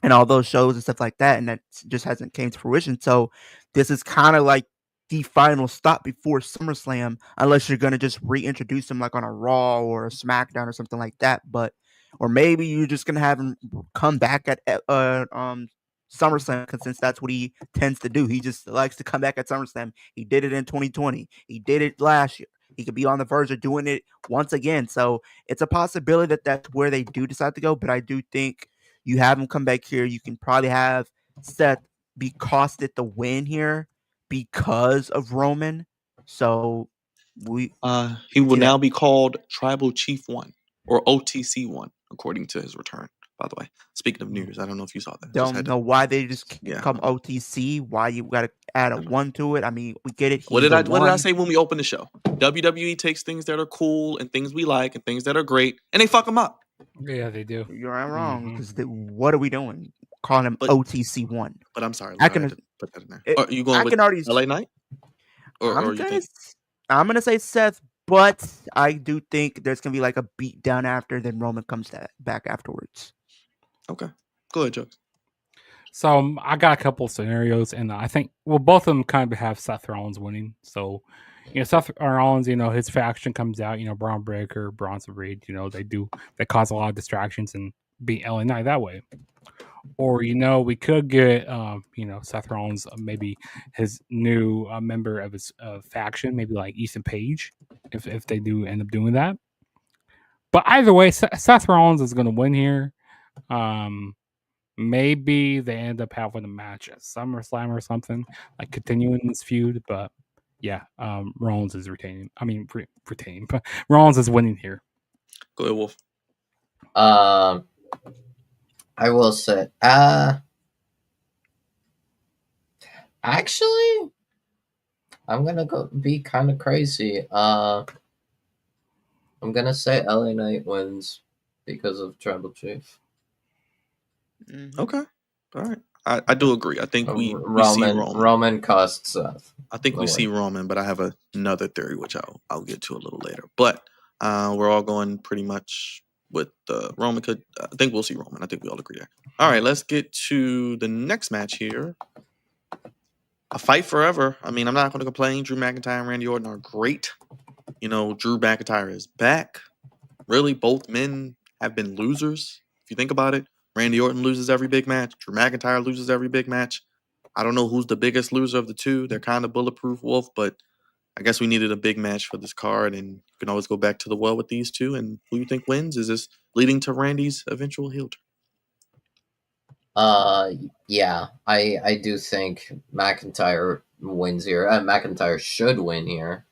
all those shows and stuff like that, and that just hasn't came to fruition. So this is kind of like the final stop before SummerSlam, unless you're going to just reintroduce him like on a Raw or a SmackDown or something like that. But or maybe you're just going to have him come back at SummerSlam, because since that's what he tends to do. He just likes to come back at SummerSlam. He did it in 2020. He did it last year. He could be on the verge of doing it once again. So it's a possibility that that's where they do decide to go. But I do think you have him come back here. You can probably have Seth be costed the win here because of Roman. So he will now be called Tribal Chief 1 or OTC 1, according to his return. By the way, speaking of news, I don't know if you saw that. Don't know why they just come OTC. Why you got to add a 1 to it? I mean, we get it. What did I say when we opened the show? WWE takes things that are cool and things we like and things that are great, and they fuck them up. Yeah, they do. You're not wrong Mhm. because what are we doing? Calling him But OTC1. but I'm sorry, I Lou, I had can to put that in there. it, Are you going I with can already. LA Knight, or I'm you gonna think? I'm gonna say Seth, but I do think there's gonna be like a beat down after, then Roman comes back afterwards. Okay, go ahead, Jokes. So I got a couple scenarios, and I think both of them kind of have Seth Rollins winning. So, Seth Rollins, his faction comes out, Braun Breaker, Bronson Reed, they cause a lot of distractions and beat LA Knight that way. Or we could get Seth Rollins, maybe his new member of his faction, maybe like Ethan Page, if they do end up doing that. But either way, Seth Rollins is going to win here. Maybe they end up having a match at SummerSlam or something, like continuing this feud. But yeah, Rollins is retaining. I mean, retaining, but Rollins is winning here. Go ahead, Wolf. I will say, actually, I'm gonna be kind of crazy. I'm gonna say LA Knight wins because of Tribal Chief. Okay, all right. I do agree. I think we see Roman. Roman costs Seth. I think we see Roman, but I have another theory which I'll get to a little later. But we're all going pretty much with Roman. I think we'll see Roman. I think we all agree there. All right, let's get to the next match here. A fight forever. I mean, I'm not going to complain. Drew McIntyre and Randy Orton are great. Drew McIntyre is back. Really, both men have been losers. If you think about it, Randy Orton loses every big match. Drew McIntyre loses every big match. I don't know who's the biggest loser of the two. They're kind of bulletproof, Wolf, but I guess we needed a big match for this card, and you can always go back to the well with these two. And who you think wins? Is this leading to Randy's eventual heel turn? Yeah, I do think McIntyre wins here. McIntyre should win here.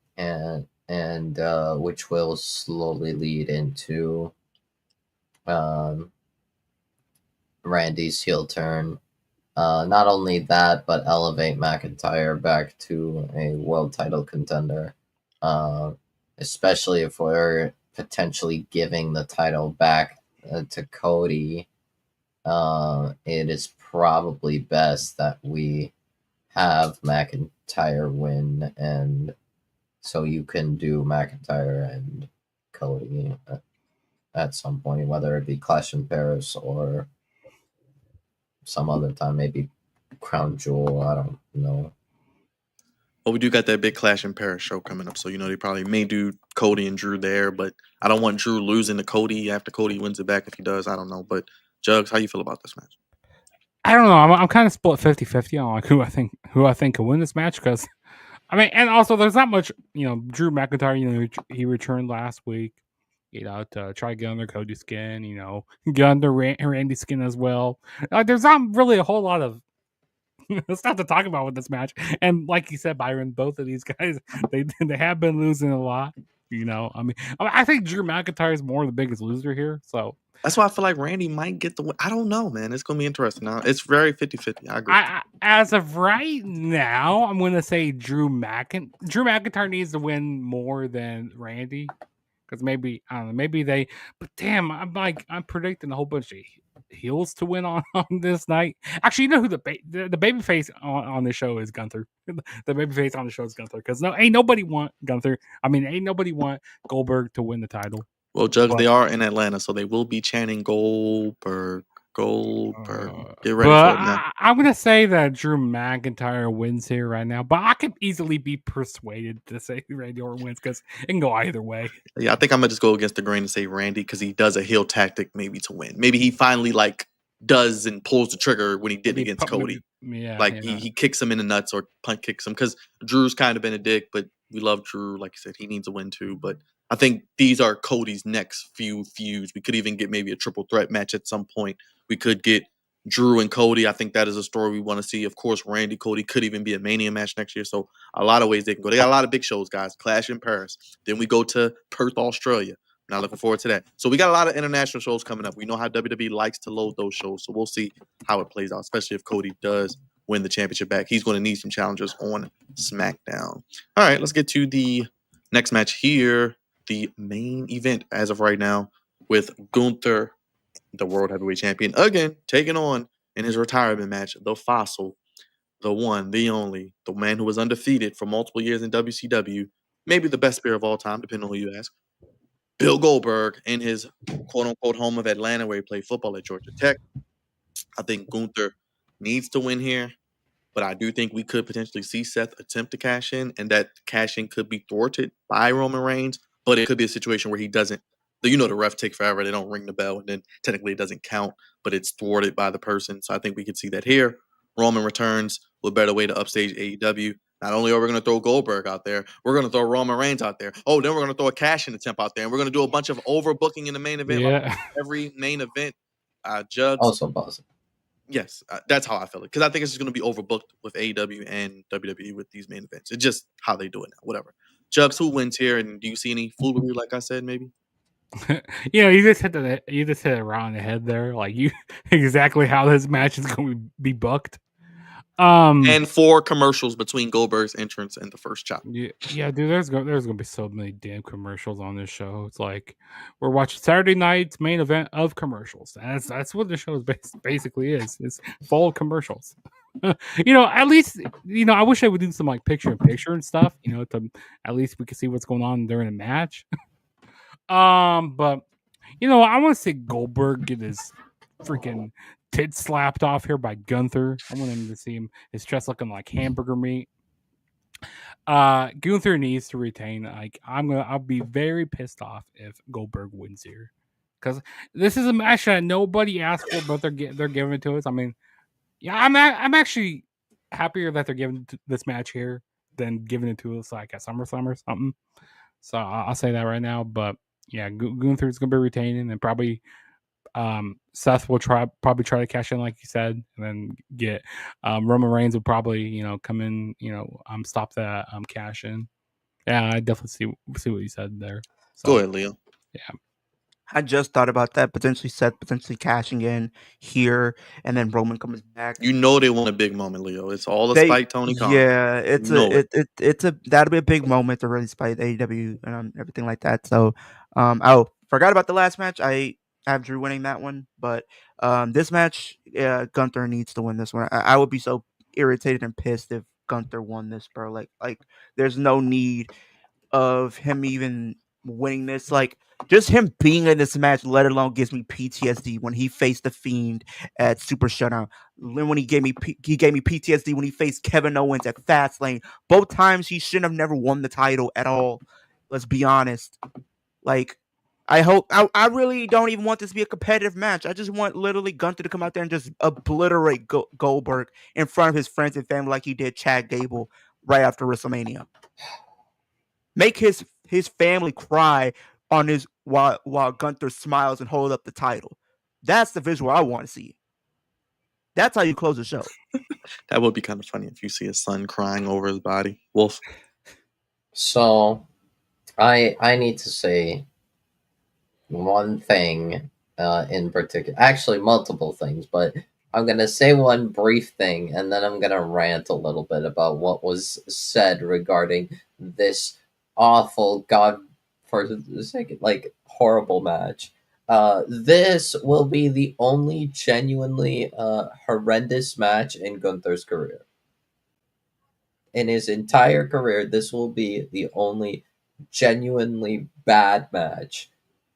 And which will slowly lead into Randy's heel turn. Not only that, but elevate McIntyre back to a world title contender. Especially if we're potentially giving the title back to Cody. It is probably best that we have McIntyre win, and so you can do McIntyre and Cody at some point, whether it be Clash in Paris or some other time, maybe Crown Jewel. I don't know. Well, we do got that big Clash in Paris show coming up, so they probably may do Cody and Drew there, but I don't want Drew losing to Cody after Cody wins it back. If he does, I don't know. But Jugs, how you feel about this match? I don't know. I'm kind of split 50-50 on like who I think can win this match, because I mean, and also there's not much. Drew McIntyre. He returned last week. To try to get under Cody's skin. Get under Randy's skin as well. There's not really a whole lot of stuff to talk about with this match. And like you said, Byron, both of these guys they have been losing a lot. I think Drew McIntyre is more the biggest loser here. So that's why I feel like Randy might get the win. I don't know, man. It's going to be interesting. Now, it's very 50-50. I agree. As of right now, I'm going to say Drew McIntyre needs to win more than Randy. Because maybe, I don't know, maybe they... But damn, I'm predicting a whole bunch of heels to win on this night. Actually, you know who the babyface on the show is? Gunther. The babyface on the show is Gunther. Because ain't nobody want Gunther. I mean, ain't nobody want Goldberg to win the title. Well, Jugs, they are in Atlanta, so they will be chanting Goldberg. Get ready for it now. I'm going to say that Drew McIntyre wins here right now, but I could easily be persuaded to say Randy Orton wins because it can go either way. Yeah, I think I'm going to just go against the grain and say Randy because he does a heel tactic maybe to win. Maybe he finally does and pulls the trigger when he did against Cody. He kicks him in the nuts or punt kicks him because Drew's kind of been a dick, but we love Drew. Like I said, he needs a win too, but I think these are Cody's next few feuds. We could even get maybe a triple threat match at some point. We could get Drew and Cody. I think that is a story we want to see. Of course, Randy, Cody could even be a Mania match next year. So a lot of ways they can go. They got a lot of big shows, guys. Clash in Paris. Then we go to Perth, Australia. Not looking forward to that. So we got a lot of international shows coming up. We know how WWE likes to load those shows. So we'll see how it plays out, especially if Cody does win the championship back. He's going to need some challengers on SmackDown. All right, let's get to the next match here. the main event as of right now, with Gunther, the World Heavyweight Champion, again taking on in his retirement match the Fossil, the one, the only, the man who was undefeated for multiple years in WCW, maybe the best spear of all time, depending on who you ask. Bill Goldberg in his quote unquote home of Atlanta, where he played football at Georgia Tech. I think Gunther needs to win here, but I do think we could potentially see Seth attempt to cash in, and that cash in could be thwarted by Roman Reigns. But it could be a situation where he doesn't. You know, the ref take forever; they don't ring the bell, and then technically it doesn't count, but it's thwarted by the person. So I think we could see that here. Roman returns with a better way to upstage AEW. Not only are we going to throw Goldberg out there, we're going to throw Roman Reigns out there. Oh, then we're going to throw a cash in attempt out there, and we're going to do a bunch of overbooking in the main event. Like Yeah. every main event, Jugs. Also possible. Yes, that's how I feel it, because I think it's just going to be overbooked with AEW and WWE with these main events. It's just how they do it now. Whatever. Jugs, who wins here, and do you see any foolery? Like I said, maybe. You just hit it right on the head there. Like you exactly how this match is going to be booked. And 4 commercials between Goldberg's entrance and the first chop. Yeah, dude. There's gonna be so many damn commercials on this show. It's like we're watching Saturday night's main event of commercials. That's what the show is basically is. It's full of commercials. At least I wish I would do some like picture in picture and stuff. To at least we could see what's going on during a match. But I want to see Goldberg get his freaking tits slapped off here by Gunther. I want him to see his chest looking like hamburger meat. Gunther needs to retain. Like I'll be very pissed off if Goldberg wins here, because this is a match that nobody asked for, but they're giving it to us. I mean, yeah, I'm actually happier that they're giving this match here than giving it to us like at SummerSlam or something. So I'll say that right now. But yeah, Gunther's gonna be retaining, and probably Seth will probably try to cash in like you said, and then get Roman Reigns will probably come in, stop that cash in. Yeah, I definitely see what you said there. So, go ahead, Leo. Yeah, I just thought about that, potentially Seth potentially cashing in here, and then Roman comes back. You know they want a big moment, Leo. It's all to spite Tony Khan. Yeah, it's that'll be a big moment to really spite AEW and everything like that. So, forgot about the last match. I have Drew winning that one, but this match, Gunther needs to win this one. I would be so irritated and pissed if Gunther won this, bro. Like there's no need of him even winning this. Like just him being in this match, let alone gives me PTSD when he faced the Fiend at Super Showdown. Then when he gave me PTSD when he faced Kevin Owens at Fastlane. Both times he shouldn't have never won the title at all. Let's be honest. Like I really don't even want this to be a competitive match. I just want literally Gunther to come out there and just obliterate Goldberg in front of his friends and family like he did Chad Gable right after WrestleMania. Make his family cry on his while Gunther smiles and holds up the title. That's the visual I want to see. That's how you close the show. That would be kind of funny if you see his son crying over his body. Wolf. So, I need to say one thing in particular. Actually, multiple things, but I'm going to say one brief thing, and then I'm going to rant a little bit about what was said regarding this awful, God for the sake, like, horrible match. This will be the only genuinely horrendous match in Gunther's career. In his entire career, this will be the only genuinely bad match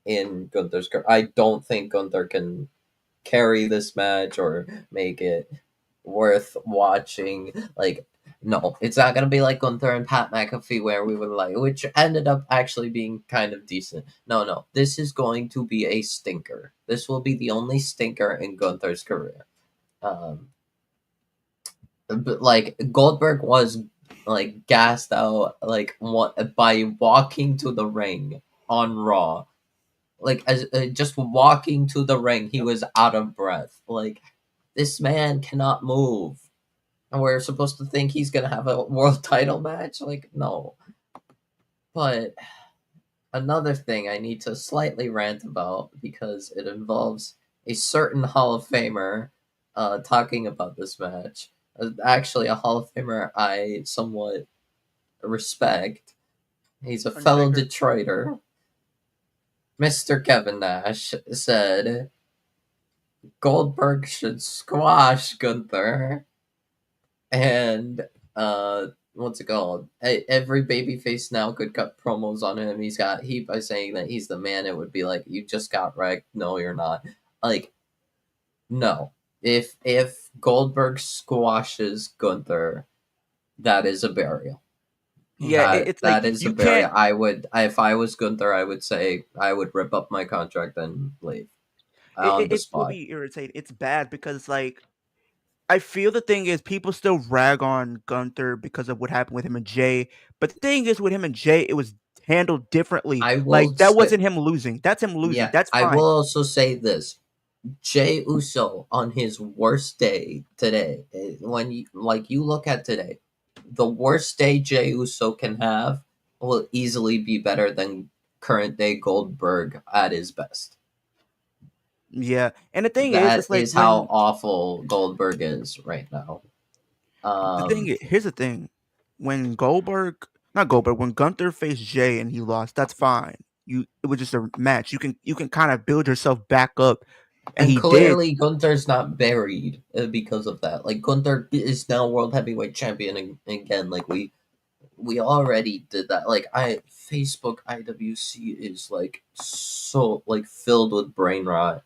in Gunther's career. I don't think Gunther can carry this match or make it worth watching. Like, no, it's not gonna be like Gunther and Pat McAfee where we were like, which ended up actually being kind of decent. No, this is going to be a stinker. This will be the only stinker in Gunther's career. But like Goldberg was like gassed out like by walking to the ring on Raw. Like as just walking to the ring, he was out of breath. Like this man cannot move. And we're supposed to think he's gonna have a world title match? Like, no. But another thing I need to slightly rant about because it involves a certain Hall of Famer talking about this match. Actually, a Hall of Famer I somewhat respect. He's a fellow Detroiter. Mr. Kevin Nash said Goldberg should squash Gunther, and what's it called? Every babyface now could cut promos on him. He's got heat by saying that he's the man. It would be like, you just got wrecked. No, you're not. Like, no. If Goldberg squashes Gunther, that is a burial. Yeah, it's like That is a you burial. can't. I would, if I was Gunther, I would say I would rip up my contract and leave on the It's spot. really irritating. It's bad because like I feel the thing is people still rag on Gunther because of what happened with him and Jay. But the thing is with him and Jay, it was handled differently. I will Like that say, wasn't him losing. That's him losing. yeah, That's I fine. will also say this: Jay Uso on his worst day today. When you look at today, the worst day Jay Uso can have will easily be better than current day Goldberg at his best. Yeah. And the thing is, That it's like is how when awful Goldberg is right now. here's the thing. When Goldberg not Goldberg, when Gunther faced Jay and he lost, that's fine. It was just a match. You can kind of build yourself back up. And And he did. clearly Gunther's not buried because of that. Like, Gunther is now world heavyweight champion again. Like, we already did that. Like, I Facebook IWC is like so like filled with brain rot.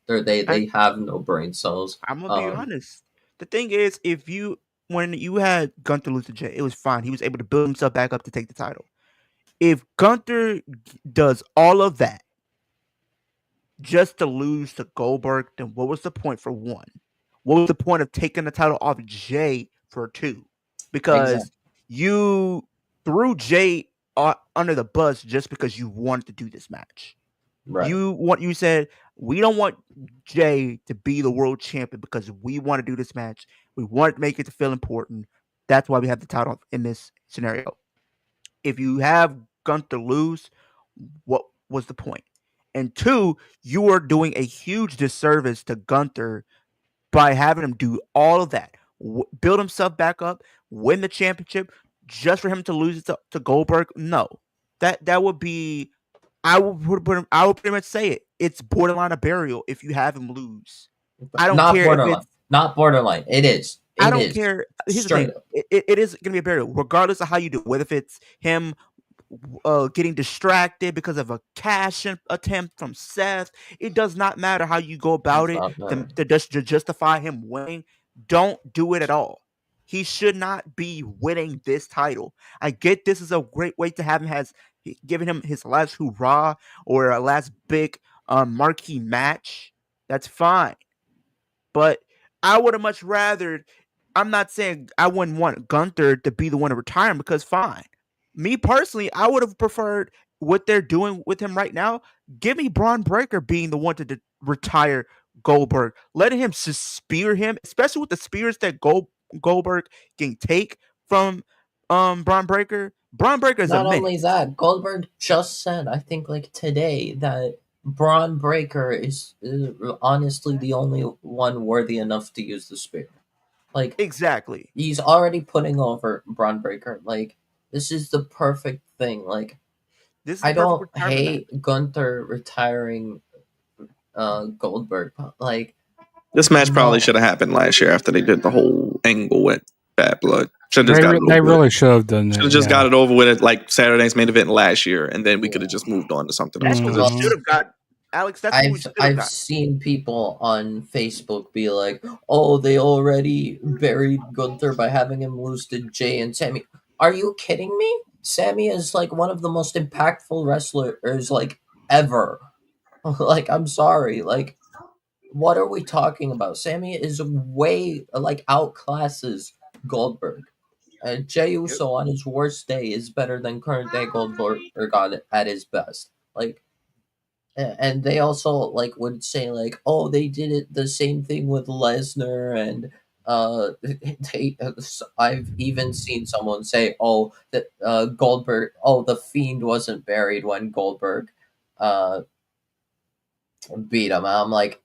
They I have no brain cells. I'm gonna be honest. The thing is, if you when you had Gunther lose to Jay, it was fine. He was able to build himself back up to take the title. If Gunther does all of that just to lose to Goldberg, then what was the point for one? What was the point of taking the title off Jay for two? Because Exactly. you threw Jay under the bus just because you wanted to do this match. Right. You said we don't want Jay to be the world champion because we want to do this match. We want to make it to feel important. That's why we have the title in this scenario. If you have Gunther lose, what was the point? And two, you are doing a huge disservice to Gunther by having him do all of that, build himself back up, win the championship, just for him to lose it to Goldberg. No, that would be. I would pretty much say it. It's borderline a burial if you have him lose. I don't Not care if borderline. it's. Not borderline. It is. I It don't is. care. Here's the Straight thing. up. It is going to be a burial, regardless of how you do it. Whether if it's him getting distracted because of a cash attempt from Seth. It does not matter how you go about Does it not matter. to justify him winning. Don't do it at all. He should not be winning this title. I get this is a great way to have him has giving him his last hoorah or a last big marquee match. That's fine. But I would have much rather. I'm not saying I wouldn't want Gunther to be the one to retire because fine. Me personally, I would have preferred what they're doing with him right now. Give me Braun Breaker being the one to retire Goldberg, letting him spear him, especially with the spears that Goldberg can take from Braun Breaker. Braun Breaker is a Not only menace. that, Goldberg just said, I think like today, that Braun Breaker is honestly the only one worthy enough to use the spear. Like, Exactly. he's already putting over Braun Breaker. Like, this is the perfect thing. Like, This is I the perfect don't retirement match. hate Gunther retiring Goldberg, but like, This match probably no. should have happened last year after they did the whole angle with Bad Blood. Should have just got it They over with. really should have done Should that. have just Yeah. got it over with at like Saturday's main event last year, and then we could have Yeah. just moved on to something else. That's what Because we it's should Mhm. have got, Alex. That's what we should have I've got. seen people on Facebook be like, "Oh, they already buried Gunther by having him lose to Jay and Sammy." Are you kidding me? Sammy is like one of the most impactful wrestlers like ever. Like, I'm sorry. Like, what are we talking about? Sammy is way like outclasses Goldberg. Jey Yep. Uso on his worst day is better than current day Goldberg at his best. Like, and they also like would say like, oh, they did it the same thing with Lesnar, and they. I've even seen someone say, oh, that Goldberg, oh, the Fiend wasn't buried when Goldberg uh beat him. I'm like,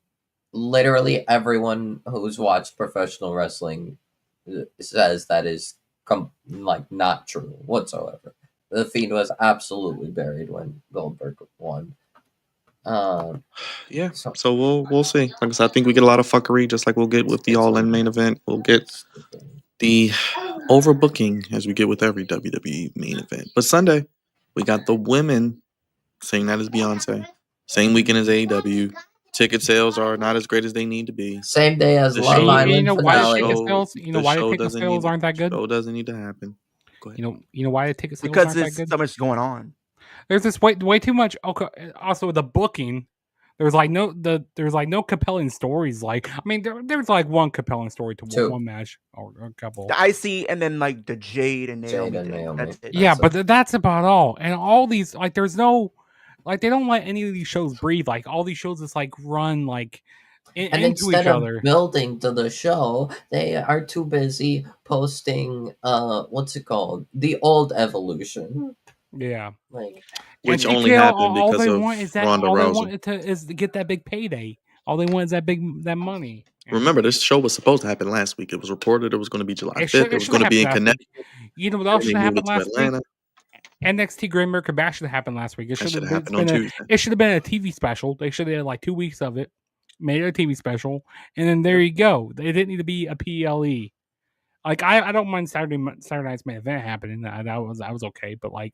literally everyone who's watched professional wrestling says that is like not true whatsoever. The Fiend was absolutely buried when Goldberg won. Yeah, so we'll see. Like I said, I think we get a lot of fuckery, just like we'll get with the All In main event. We'll get the overbooking as we get with every WWE main event. But Sunday, we got the women, same night as Beyonce, same weekend as AEW. Ticket sales are not as great as they need to be. Same day as The Love show- Island you know why the finale. ticket sales? You know the why the show ticket doesn't sales need aren't that good? show doesn't need to happen. Go ahead. You know why the ticket sales Because aren't that there's good? so much going on. There's this way too much. Okay, also the booking. There's like no compelling stories. Like I mean, there's like one compelling story to Two. one match or a couple. The IC and then like the Jade and Naomi. Jade and thing. Naomi. That's it. Yeah, That's but that's about all. And all these like there's no like they don't let any of these shows breathe. Like all these shows just like run like And into instead each of other. building to the show, they are too busy posting what's it called? The old Evolution. Yeah. Like Which And only TKO, happened all because they of want is that Ronda all they Rousey. want is to get that big payday. All they want is that money. And Remember, this show was supposed to happen last week. It was reported it was going to be July 5th. It was should going have to be in happened last Connecticut. week. You know what else They should have moved it happened to last week? Atlanta. NXT Great American Bash should have happened last week. It That should have happened been on a, Tuesday. it should have been a TV special. They should have had like 2 weeks of it, made it a TV special, and then there you go. It didn't need to be a PLE. Like I don't mind Saturday night's main event happening. That was okay, but like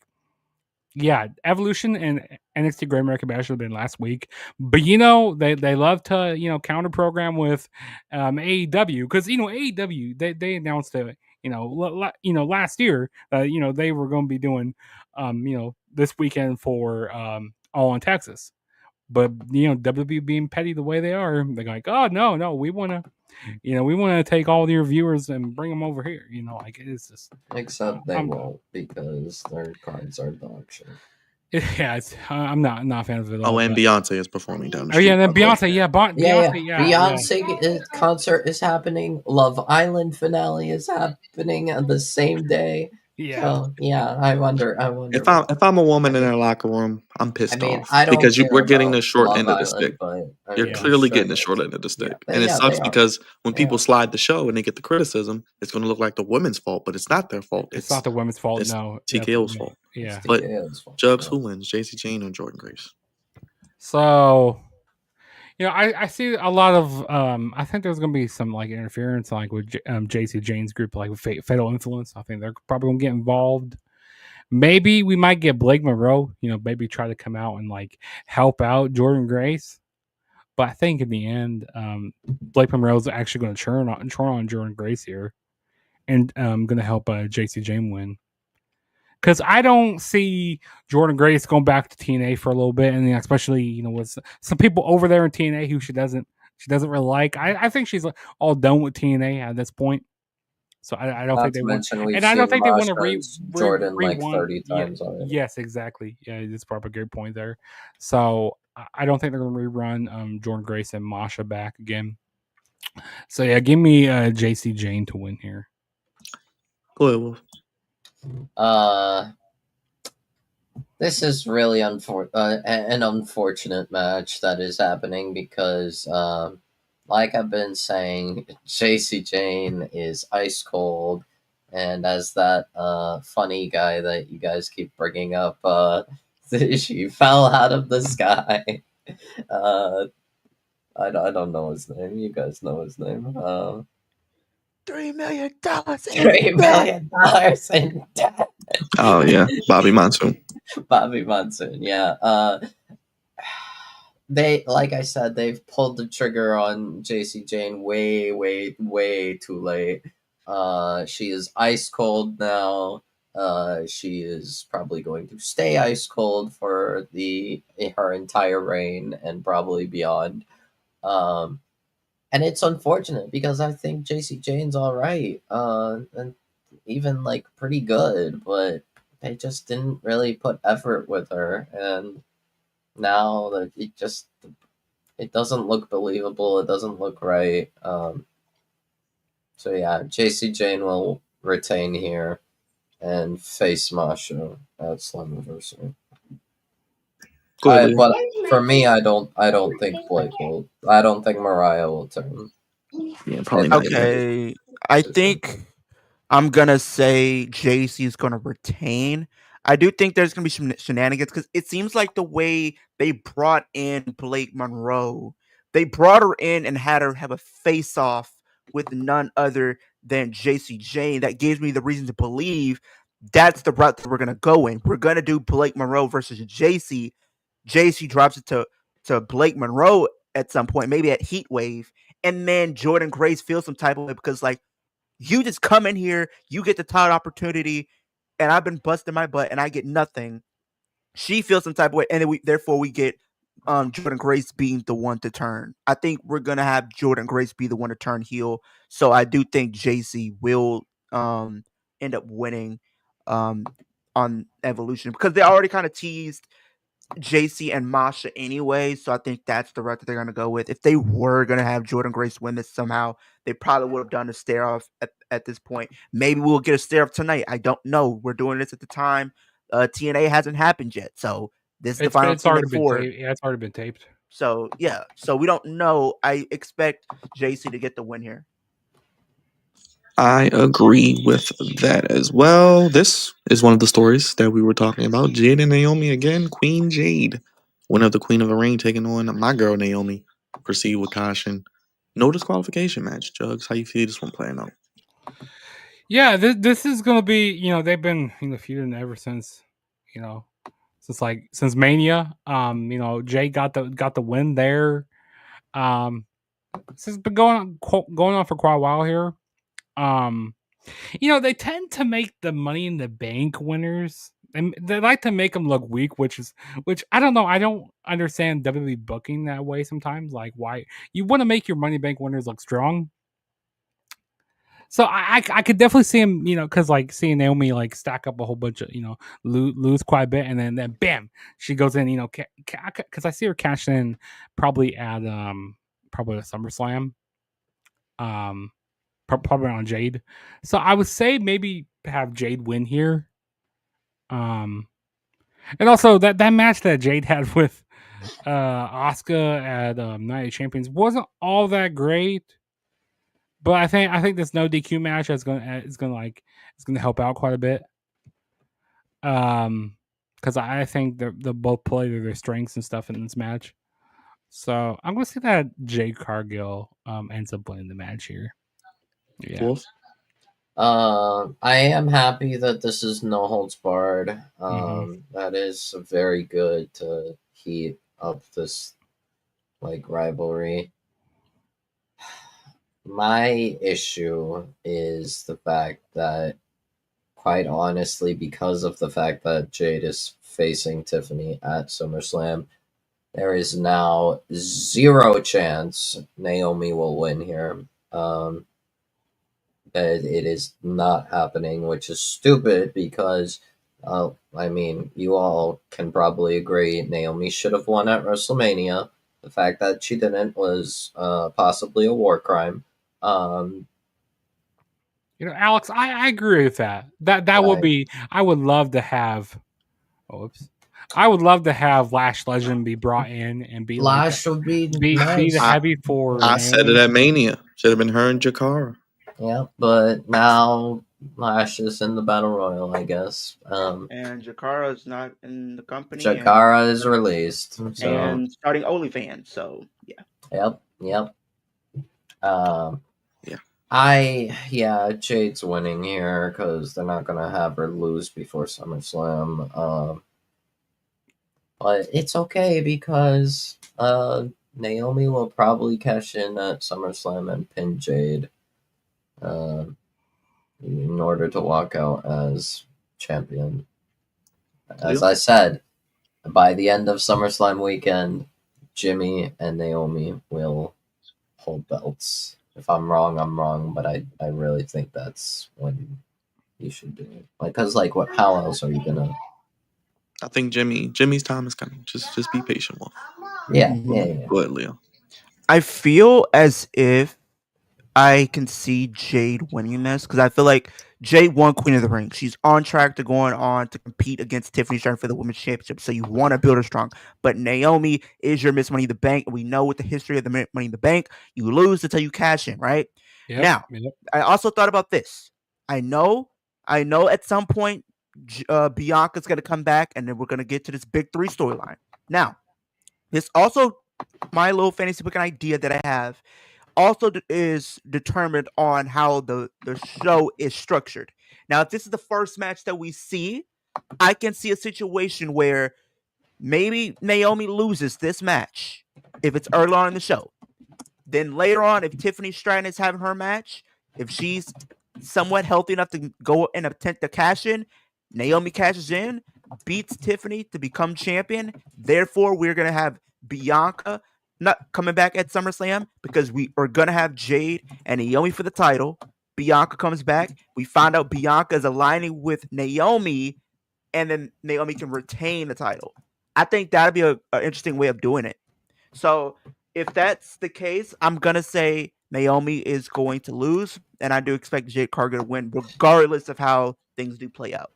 yeah, Evolution and NXT Great American Bash should have been last week. But you know, they love to counter program with AEW because AEW they announced it last year they were going to be doing this weekend for All in Texas. But WWE being petty the way they are, they're like, oh no, we want to take all your viewers and bring them over here. Like it's just except they won't because their cards are dog shit. yeah, I'm not a fan of it at all. Oh, and but- Beyonce is performing down the Oh street. yeah, then by the way. Beyonce, yeah, Beyonce concert is happening. Love Island finale is happening on the same day. yeah. So yeah, I wonder. If I'm a woman in their locker room, I'm pissed off I don't because care we're getting about the short Love end of the Island, stick. but I You're mean, clearly sure getting the they short do. end of the stick, Yeah, and it yeah, sucks they are. because when They people are. slide the show and they get the criticism, it's going to look like the women's fault, but it's not their fault. It's not the women's fault. it's No, TKO's fault. Yeah. It's But TKO's fault, Jugs, yeah. who wins, JC Jane or Jordan Grace? So, I see a lot of. I think there's going to be some like interference, like with JC Jane's group, like with Fatal Influence. I think they're probably going to get involved. Maybe we might get Blake Monroe. Maybe try to come out and like help out Jordan Grace. But I think in the end, Blake Monroe's actually going to turn on Jordan Grace here, and going to help JC Jane win. Because I don't see Jordan Grace going back to TNA for a little bit, and especially with some people over there in TNA who she doesn't really like. I think she's all done with TNA at this point. So I don't think they want, and I don't think they want to Jordan like rewind. 30 times already. Yes, exactly. Yeah, that's probably a good point there. So I don't think they're going to rerun Jordan Grace and Masha back again. So yeah, give me JC Jane to win here. Go ahead, Wolf. This is really an unfortunate match that is happening because, like I've been saying, JC Jane is ice cold, and as that funny guy that you guys keep bringing up, she fell out of the sky. I don't know his name. You guys know his name. $3 million. $3 million in debt. Oh yeah, Bobby Monsoon. Bobby Monsoon, yeah. They, like I said, they've pulled the trigger on JC Jane way too late. She is ice cold now. She is probably going to stay ice cold for her entire reign and probably beyond. And it's unfortunate because I think JC Jane's all right, and even like pretty good, but they just didn't really put effort with her, and now that it doesn't look believable. It doesn't look right. So yeah, JC Jane will retain here and face Masha at Slammiversary. But for me, I don't think Blake will. I don't think Mariah will turn. Yeah, probably not. Okay, I think I'm gonna say JC is gonna retain. I do think there's gonna be some shenanigans because it seems like the way they brought in Blake Monroe, they brought her in and had her have a face off with none other than JC Jane. That gives me the reason to believe that's the route that we're gonna go in. We're gonna do Blake Monroe versus JC. JC drops it to Blake Monroe at some point, maybe at Heat Wave, and then Jordan Grace feels some type of way because like you just come in here, you get the title opportunity, and I've been busting my butt and I get nothing. She feels some type of way, and then we get Jordan Grace being the one to turn. I think we're gonna have Jordan Grace be the one to turn heel. So I do think JC will end up winning um on Evolution because they already kind of teased JC and Masha anyway, so I think that's the route that they're gonna go with. If they were gonna have Jordan Grace win this somehow, they probably would have done a stare off at this point. Maybe we'll get a stare off tonight. I don't know. We're doing this at the time. TNA hasn't happened yet, so this is the final It's already TNA been 4. taped. Yeah, it's already been taped. So yeah, so we don't know. I expect JC to get the win here. I agree with that as well. This is one of the stories that we were talking about. Jade and Naomi again. Queen Jade, winner of the Queen of the Ring, taking on my girl Naomi. Proceed with caution. No disqualification match. Jugs, how you feel this one playing out? Yeah, this is gonna be, they've been feuding ever since, since Mania. Jay got the win there. This has been going on for quite a while here. They tend to make the Money in the Bank winners, and they like to make them look weak, which I don't know. I don't understand WWE booking that way sometimes. Like, why you want to make your Money Bank winners look strong? So I could definitely see him, because like seeing Naomi like stack up a whole bunch of, lose quite a bit, and then bam, she goes in, because I see her cash in probably at probably a SummerSlam, probably on Jade. So I would say maybe have Jade win here. And also that match that Jade had with Asuka at Night of Champions wasn't all that great. But I think this no DQ match is gonna help out quite a bit. Because I think they'll both play their strengths and stuff in this match. So I'm gonna say that Jade Cargill ends up winning the match here. Yeah. Wolf? I am happy that this is no holds barred. That is very good to heat up this like rivalry. My issue is the fact that, quite honestly, because of the fact that Jade is facing Tiffany at SummerSlam, there is now 0 chance Naomi will win here. It is not happening, which is stupid because, you all can probably agree Naomi should have won at WrestleMania. The fact that she didn't was possibly a war crime. Alex, I agree with that. That would be. I would love to have. I would love to have Lash Legend be brought in and be Lash would be nice. the heavy for. I said it at Mania. Should have been her and Jakara. Yeah, but now Lash is in the Battle Royal, I guess. And Jakara is not in the company. Jakara is released. So. And starting OnlyFans, so yeah. Yep. Yeah. Jade's winning here because they're not gonna have her lose before SummerSlam. But it's okay because Naomi will probably cash in at SummerSlam and pin Jade in order to walk out as champion. As I said, by the end of SummerSlam weekend, Jimmy and Naomi will hold belts. If I'm wrong, I'm wrong, but I really think that's when you should do it. Because how else are you gonna? I think Jimmy's time is coming. Just be patient, Wolf. Yeah. Go ahead, Leo. I feel as if I can see Jade winning this because I feel like Jade won Queen of the Ring. She's on track to going on to compete against Tiffany Stratton for the Women's Championship. So you want to build her strong. But Naomi is your Miss Money in the Bank. And we know with the history of the Money in the Bank, you lose until you cash in, right? Yep, now, I also thought about this. I know at some point Bianca's going to come back, and then we're going to get to this big 3 storyline. Now, this also my little fantasy booking idea that I have also is determined on how the show is structured. Now, if this is the first match that we see, I can see a situation where maybe Naomi loses this match if it's early on in the show. Then later on, if Tiffany Stratton is having her match, if she's somewhat healthy enough to go and attempt to cash in, Naomi cashes in, beats Tiffany to become champion. Therefore, we're going to have Bianca not coming back at SummerSlam because we are going to have Jade and Naomi for the title. Bianca comes back. We find out Bianca is aligning with Naomi, and then Naomi can retain the title. I think that'd be an interesting way of doing it. So if that's the case, I'm going to say Naomi is going to lose, and I do expect Jade Cargill to win regardless of how things do play out.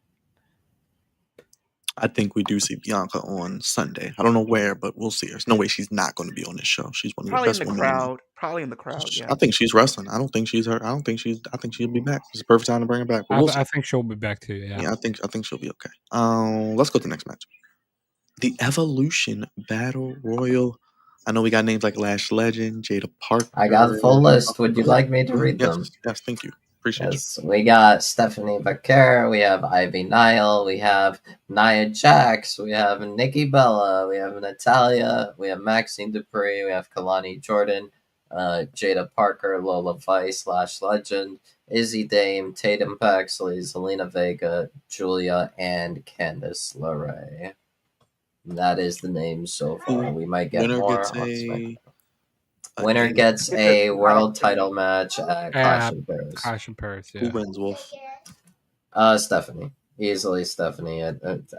I think we do see Bianca on Sunday. I don't know where, but we'll see her. There's no way she's not going to be on this show. She's one of Probably the best in the women. crowd. Probably in the crowd. Yeah. I think she's wrestling. I don't think she's her. I think she'll be back. It's the perfect time to bring her back. But we'll see. I think she'll be back too. Yeah. Yeah, I think she'll be okay. Let's go to the next match. The Evolution Battle Royal. I know we got names like Lash Legend, Jada Parker. I got the full list. Would you like me to read them? Yes, thank you. Appreciate Yes, we got Stephanie Vaquer, we have Ivy Nile, we have Nia Jax, we have Nikki Bella, we have Natalia, we have Maxine Dupree, we have Kalani Jordan, Jada Parker, Lola Vice, Lash Legend, Izzy Dame, Tatum Paxley, Zelina Vega, Julia, and Candice LeRae. That is the name so far. We might get more. Winner gets a world title match at Clash in Paris. Clash in Paris, yeah. Who wins, Wolf? Stephanie. Easily Stephanie. It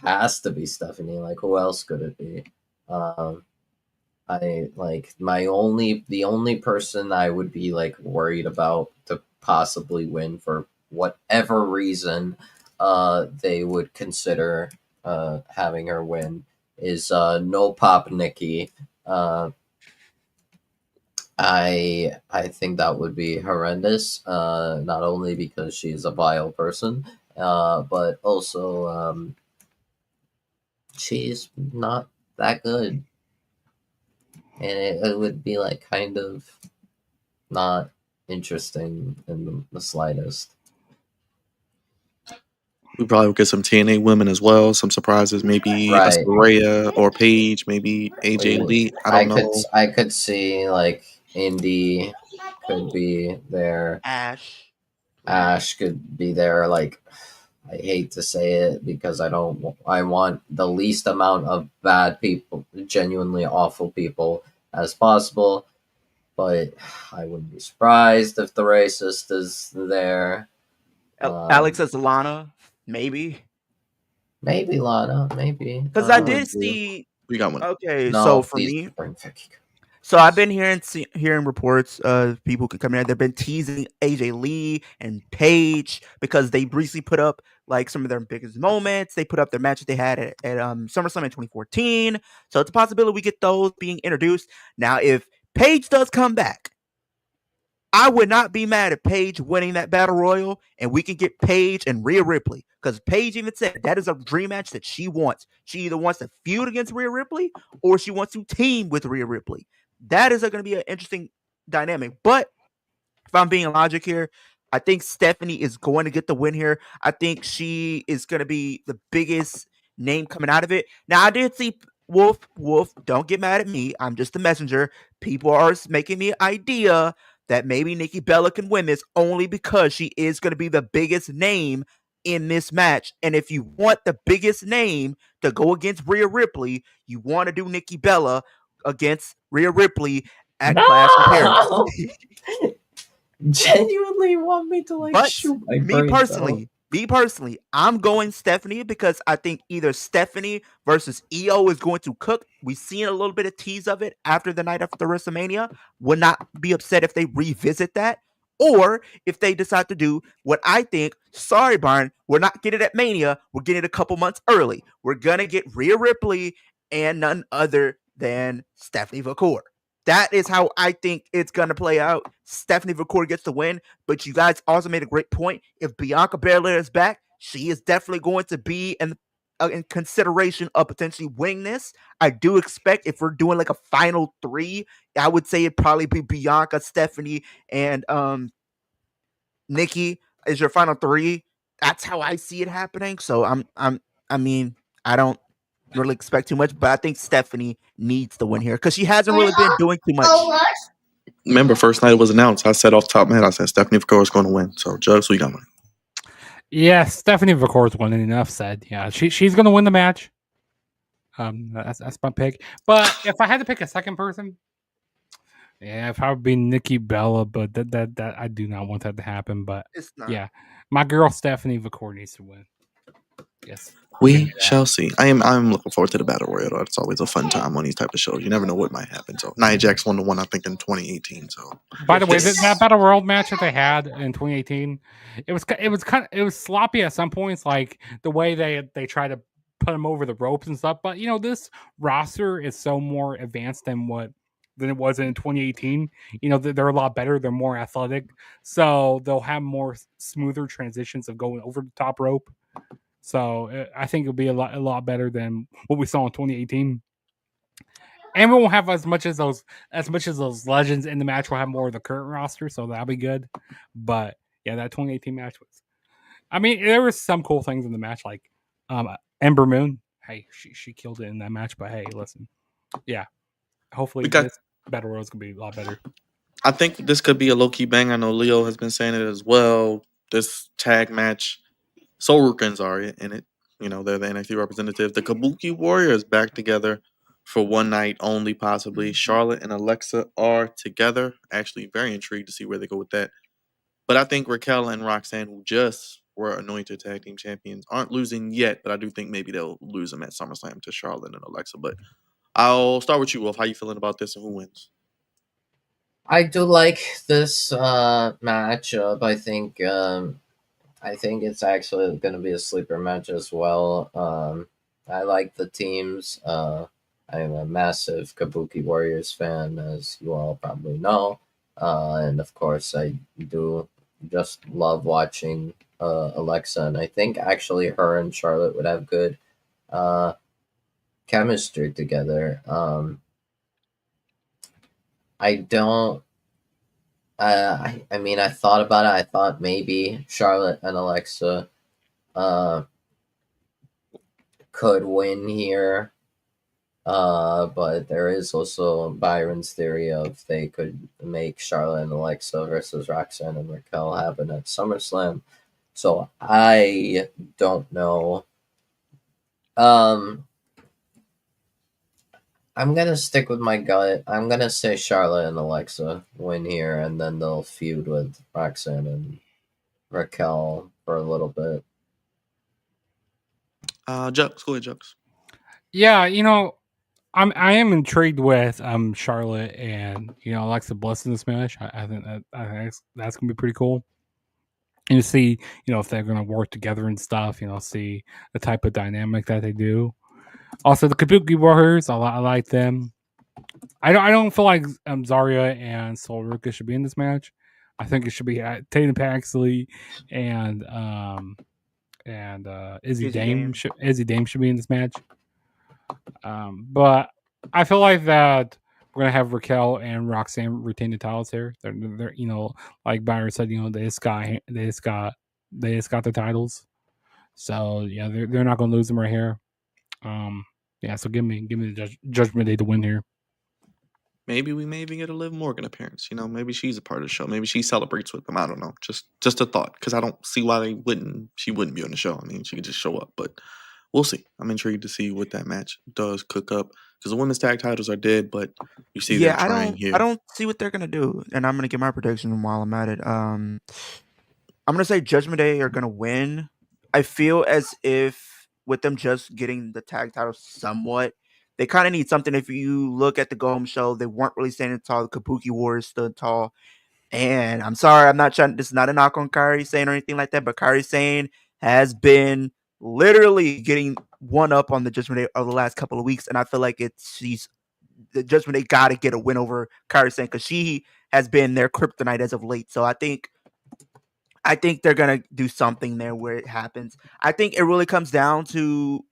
has to be Stephanie. Like, who else could it be? I like the only person I would be like worried about to possibly win for whatever reason they would consider having her win is No Pop Nikki. I think that would be horrendous, not only because she's a vile person, but also she's not that good. And it would be like kind of not interesting in the slightest. We probably will get some TNA women as well. Some surprises, maybe Right. Saraya or Paige, maybe AJ Lee. I don't know. I could see like Indy could be there. Ash could be there. Like, I hate to say it because I want the least amount of bad people, genuinely awful people as possible. But I wouldn't be surprised if the racist is there. Alex as Lana, maybe. Maybe Lana, maybe. Because I did see. We got one. Okay, No, so for please me, bring Vicky. so I've been hearing reports of people coming in. They've been teasing AJ Lee and Paige because they recently put up like some of their biggest moments. They put up their matches they had at SummerSlam in 2014. So it's a possibility we get those being introduced. Now, if Paige does come back, I would not be mad at Paige winning that Battle Royal, and we can get Paige and Rhea Ripley. Because Paige even said that is a dream match that she wants. She either wants to feud against Rhea Ripley or she wants to team with Rhea Ripley. That is going to be an interesting dynamic. But if I'm being logic here, I think Stephanie is going to get the win here. I think she is going to be the biggest name coming out of it. Now, I did see Wolf, don't get mad at me. I'm just the messenger. People are making me an idea that maybe Nikki Bella can win this only because she is going to be the biggest name in this match. And if you want the biggest name to go against Rhea Ripley, you want to do Nikki Bella against Rhea Ripley at Clash in Paris. Genuinely want me to like shoot my brain me personally, I'm going Stephanie because I think either Stephanie versus EO is going to cook. We've seen a little bit of tease of it after the night after WrestleMania. Would not be upset if they revisit that. Or if they decide to do what I think, sorry, Byron, we're not getting it at Mania. We're getting it a couple months early. We're going to get Rhea Ripley and none other than Stephanie Vaquer. That is how I think it's going to play out. Stephanie Vaquer gets the win, but you guys also made a great point. If Bianca Belair is back, she is definitely going to be in consideration of potentially winning this. I do expect if we're doing like a final three, I would say it'd probably be Bianca, Stephanie, and Nikki is your final three. That's how I see it happening. So I mean, I don't really expect too much, but I think Stephanie needs to win here because she hasn't really been doing too much. Remember, first night it was announced. I said off the top of my head, I said Stephanie Vaccaro is going to win. So, Jugs, we got one. Yeah, Stephanie Vacor's winning. Enough said. Yeah, she's going to win the match. That's my pick. But if I had to pick a second person, yeah, it'd probably be Nikki Bella. But that I do not want that to happen. But It's not. yeah, my girl Stephanie Vacor needs to win. Yes, we shall see. I'm looking forward to the battle royal. Though. It's always a fun time on these type of shows. You never know what might happen. So Nia Jax won the one I think in 2018. So by the way, that battle royal match that they had in 2018, it was sloppy at some points, like the way they try to put them over the ropes and stuff. But this roster is so more advanced than it was in 2018. They're a lot better. They're more athletic, so they'll have more smoother transitions of going over the top rope. So I think it'll be a lot better than what we saw in 2018. And we won't have as much as those legends in the match. We'll have more of the current roster, so that'll be good. But yeah, that 2018 match was. I mean, there was some cool things in the match, like Ember Moon. Hey, she killed it in that match. But hey, listen, yeah. Hopefully, this battle royal is gonna be a lot better. I think this could be a low key bang. I know Leo has been saying it as well. This tag match, Soul Rukens are in it. They're the NXT representative. The Kabuki Warriors back together for one night only, possibly. Charlotte and Alexa are together. Actually, very intrigued to see where they go with that. But I think Raquel and Roxanne, who just were anointed tag team champions, aren't losing yet. But I do think maybe they'll lose them at SummerSlam to Charlotte and Alexa. But I'll start with you, Wolf. How you feeling about this and who wins? I do like this matchup. I think it's actually going to be a sleeper match as well. I like the teams. I'm a massive Kabuki Warriors fan, as you all probably know. And of course, I do just love watching Alexa. And I think actually her and Charlotte would have good chemistry together. I don't. I mean, I thought about it. I thought maybe Charlotte and Alexa could win here. But there is also Byron's theory of they could make Charlotte and Alexa versus Roxanne and Raquel happen at SummerSlam. So I don't know. I'm gonna stick with my gut. I'm gonna say Charlotte and Alexa win here, and then they'll feud with Roxanne and Raquel for a little bit. Jux, go ahead, Jux. Yeah, I am intrigued with Charlotte and Alexa Bliss in this match. I think that's gonna be pretty cool. And to see if they're gonna work together and stuff. See the type of dynamic that they do. Also, the Kabuki Warriors, I like them. I don't feel like Zarya and Sol Ruka should be in this match. I think it should be Tatum Paxley and Izzy Dame. Izzy Dame should be in this match. But I feel like that we're gonna have Raquel and Roxanne retain the titles here. They're like Byron said, they just got the titles. So yeah, they're not gonna lose them right here. Yeah, so give me the Judgment Day to win here. Maybe we may even get a Liv Morgan appearance. Maybe she's a part of the show. Maybe she celebrates with them. I don't know. Just a thought, because I don't see why she wouldn't be on the show. I mean, she could just show up, but we'll see. I'm intrigued to see what that match does cook up, because the women's tag titles are dead, but you see they're trying here. I don't see what they're gonna do, and I'm gonna get my prediction while I'm at it. I'm gonna say Judgment Day are gonna win. I feel as if with them just getting the tag titles somewhat, they kind of need something. If you look at the Golem show, they weren't really standing tall. The Kabuki Warriors stood tall. And I'm sorry, I'm not trying. This is not a knock on Kairi Sane or anything like that, but Kairi Sane has been literally getting one up on the Judgment Day over the last couple of weeks, and I feel like she's the Judgment Day got to get a win over Kairi Sane because she has been their kryptonite as of late. So I think I think they're gonna do something there where it happens. I think it really comes down to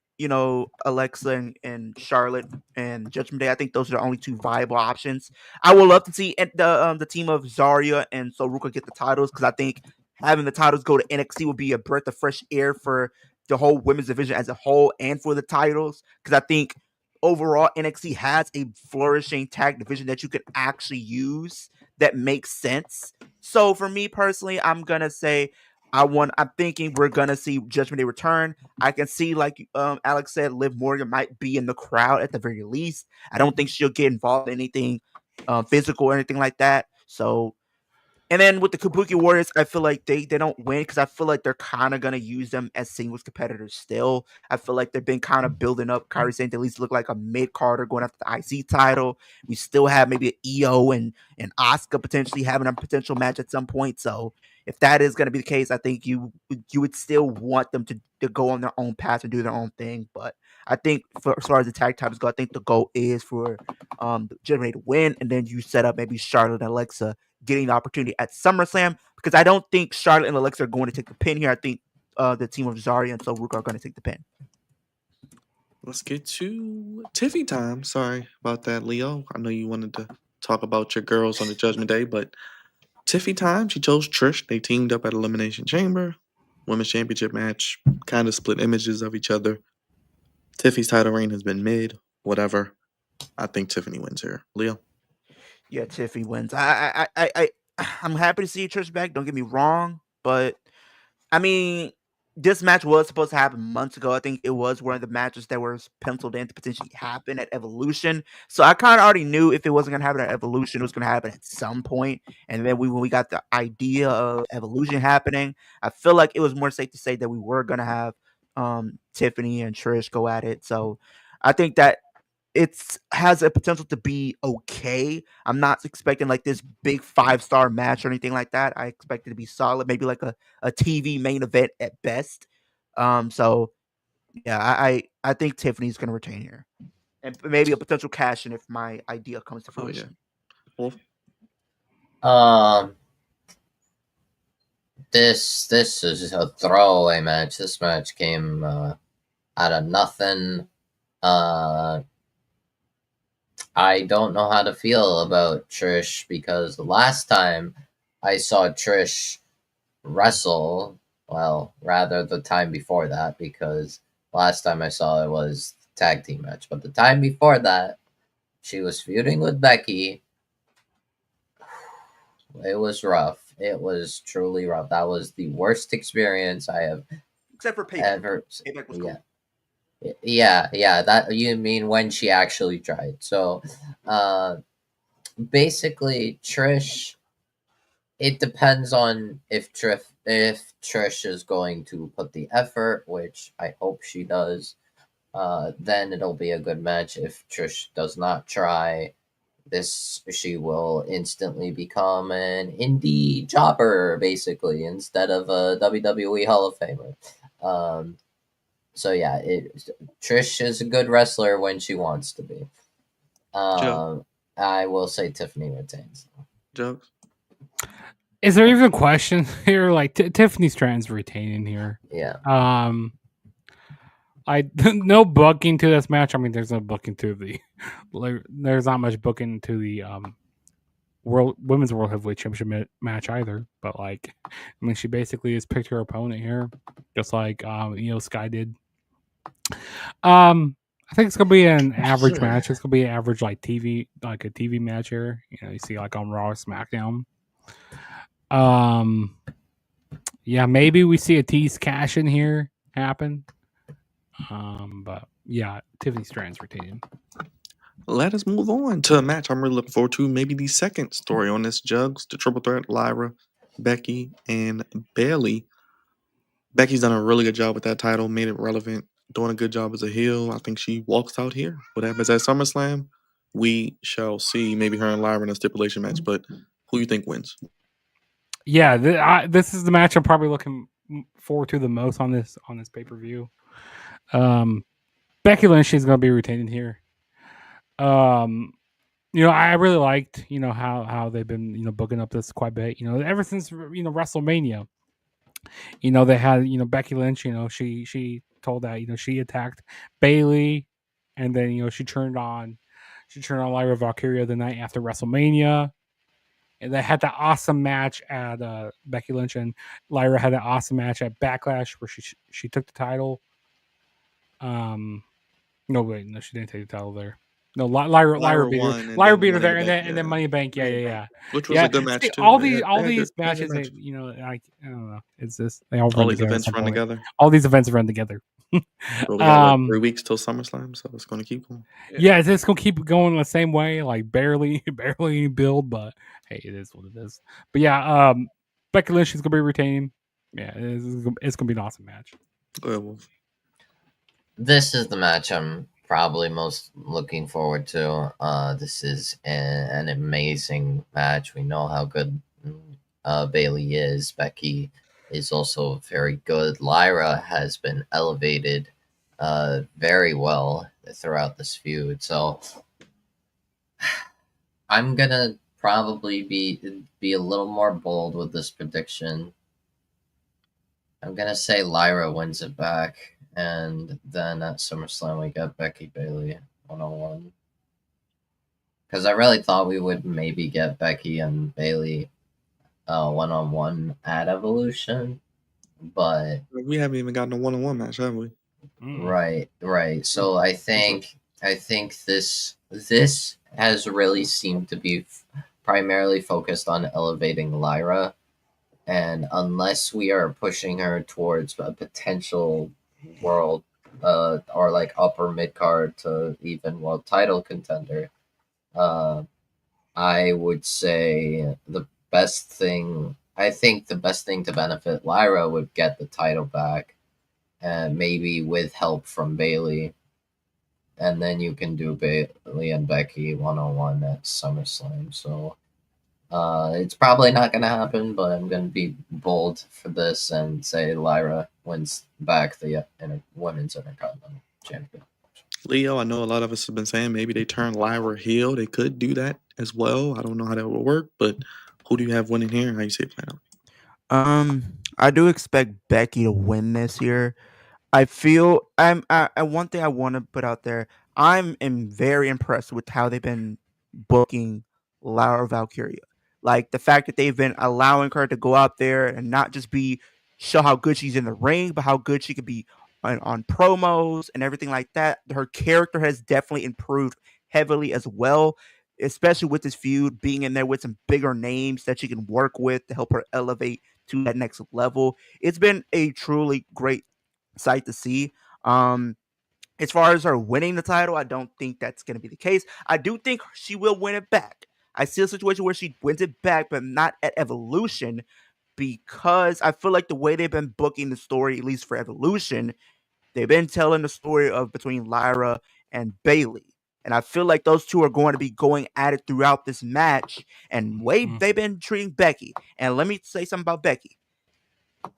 Alexa and Charlotte and Judgment Day. I think those are the only two viable options. I would love to see the team of Zarya and Soruka get the titles because I think having the titles go to NXT would be a breath of fresh air for the whole women's division as a whole and for the titles because I think overall NXT has a flourishing tag division that you could actually use that makes sense. So for me personally, I'm gonna say I'm thinking we're gonna see Judgment Day return. I can see, like Alex said, Liv Morgan might be in the crowd at the very least. I don't think she'll get involved in anything physical or anything like that. So and then with the Kabuki Warriors, I feel like they don't win because I feel like they're kind of gonna use them as singles competitors still. I feel like they've been kind of building up Kairi Sane to at least look like a mid carder going after the IC title. We still have maybe an EO and Asuka potentially having a potential match at some point. So if that is gonna be the case, I think you would still want them to go on their own path and do their own thing. But I think for as far as the tag titles go, I think the goal is for Judgment Day to win, and then you set up maybe Charlotte and Alexa getting the opportunity at SummerSlam because I don't think Charlotte and Alexa are going to take the pin here. I think the team of Zarya and Soruka are going to take the pin. Let's get to Tiffy time. Sorry about that, Leo. I know you wanted to talk about your girls on the Judgment Day, but Tiffy time. She chose Trish. They teamed up at Elimination Chamber. Women's Championship match. Kind of split images of each other. Tiffy's title reign has been mid. Whatever. I think Tiffany wins here. Leo? Yeah, Tiffy wins. I'm happy to see Trish back. Don't get me wrong, but I mean, this match was supposed to happen months ago. I think it was one of the matches that was penciled in to potentially happen at Evolution. So I kind of already knew if it wasn't going to happen at Evolution, it was going to happen at some point. And then when we got the idea of Evolution happening, I feel like it was more safe to say that we were going to have Tiffany and Trish go at it. So I think that it's has a potential to be okay. I'm not expecting like this big 5-star match or anything like that. I expect it to be solid, maybe like a TV main event at best. So yeah, I think Tiffany's gonna retain here. And maybe a potential cash in if my idea comes to fruition. Wolf? This is a throwaway match. This match came out of nothing. I don't know how to feel about Trish because the last time I saw Trish wrestle, well, rather the time before that, because last time I saw it was tag team match, but the time before that, she was feuding with Becky. It was rough. It was truly rough. That was the worst experience I have Except for Payback. ever. Payback was cool. Yeah. That you mean when she actually tried. So, basically, Trish. It depends on if Trish is going to put the effort, which I hope she does. Then it'll be a good match. If Trish does not try, she will instantly become an indie jobber, basically, instead of a WWE Hall of Famer. So yeah, Trish is a good wrestler when she wants to be. I will say Tiffany retains. Jokes? Is there even a question here? Like Tiffany's trans retaining here. Yeah. I no booking to this match. I mean, there's no booking to the. There's not much booking to the women's world heavyweight championship match either. But like, I mean, she basically has picked her opponent here, just like Sky did. I think it's gonna be an average match. It's gonna be an average like a TV match here. You see like on Raw or SmackDown. Yeah, maybe we see a tease cash in here happen. But yeah, Tiffany Strand's retaining. Let us move on to a match I'm really looking forward to. Maybe the second story on this, Jugs. The triple threat, Lyra, Becky, and Bayley. Becky's done a really good job with that title, made it relevant, doing a good job as a heel. I think she walks out here. What happens at SummerSlam? We shall see. Maybe her and Lyra in a stipulation match, but who you think wins? Yeah, this is the match I'm probably looking forward to the most on this pay-per-view. Becky Lynch is going to be retaining here. I really liked how they've been booking up this quite a bit. Ever since WrestleMania, They had Becky Lynch. She told that she attacked Bailey, and then she turned on Lyra Valkyria the night after WrestleMania. And they had that awesome match at Becky Lynch and Lyra had an awesome match at Backlash where she took the title. No, wait, no, she didn't take the title there. No, Lyra beat her. won, and Lyra then beat her Money there, in and the then Bank, and then yeah. Money in Bank. Yeah, Money in yeah, the yeah. Bank, which was Yeah, a good see, match too. all They these had- all they had these good- they had good matches, matches. I don't know. It's just they all All run these together. at events some run point. together. All these events run together. Well, we got um, 3 weeks till SummerSlam, so it's going to keep going. yeah, it's just gonna keep going the same way, like barely any build, but hey, it is what it is. But yeah, Becky Lynch is gonna be retaining. Yeah, it's gonna be an awesome match. Go ahead, Wolf. This is the match I'm probably most looking forward to. This is an amazing match. We know how good Bailey is. Becky is also very good. Lyra has been elevated very well throughout this feud. So I'm gonna probably be a little more bold with this prediction. I'm gonna say Lyra wins it back, and then at SummerSlam we got Becky Bailey 101. Because I really thought we would maybe get Becky and Bailey 1-on-1 at Evolution, but We haven't even gotten a 1-on-1 match, have we? right. So I think this has really seemed to be primarily focused on elevating Lyra. And unless we are pushing her towards a potential world or like upper mid card to even world title contender, I would say the best thing to benefit Lyra would get the title back, and maybe with help from Bailey, and then you can do Bailey and Becky 1-on-1 at SummerSlam. So it's probably not going to happen, but I'm going to be bold for this and say Lyra wins back the women's Intercontinental Champion. Leo, I know a lot of us have been saying maybe they turn Lyra heel. They could do that as well. I don't know how that will work, but who do you have winning here? How you see it playing out? I do expect Becky to win this year. I feel one thing I want to put out there. I'm very impressed with how they've been booking Laura Valkyria. Like the fact that they've been allowing her to go out there and not just show how good she's in the ring, but how good she could be on promos and everything like that. Her character has definitely improved heavily as well, especially with this feud being in there with some bigger names that she can work with to help her elevate to that next level. It's been a truly great sight to see. As far as her winning the title, I don't think that's going to be the case. I do think she will win it back. I see a situation where she wins it back, but not at Evolution, because I feel like the way they've been booking the story, at least for Evolution, they've been telling the story of between Lyra and Bailey. And I feel like those two are going to be going at it throughout this match. And they've been treating Becky. And let me say something about Becky.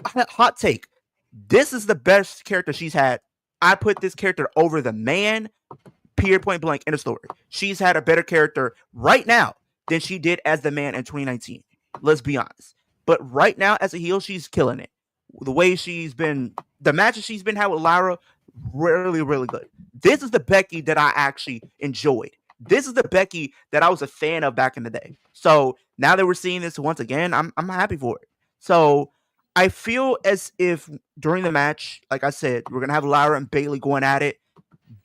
Hot take. This is the best character she's had. I put this character over the man, period, point blank, in the story. She's had a better character right now than she did as the man in 2019. Let's be honest. But right now, as a heel, she's killing it. The way the matches she's been had with Lyra, really, really good. This is the Becky that I actually enjoyed. This is the Becky that I was a fan of back in the day. So now that we're seeing this once again, I'm happy for it. So I feel as if during the match, like I said, we're going to have Lyra and Bailey going at it.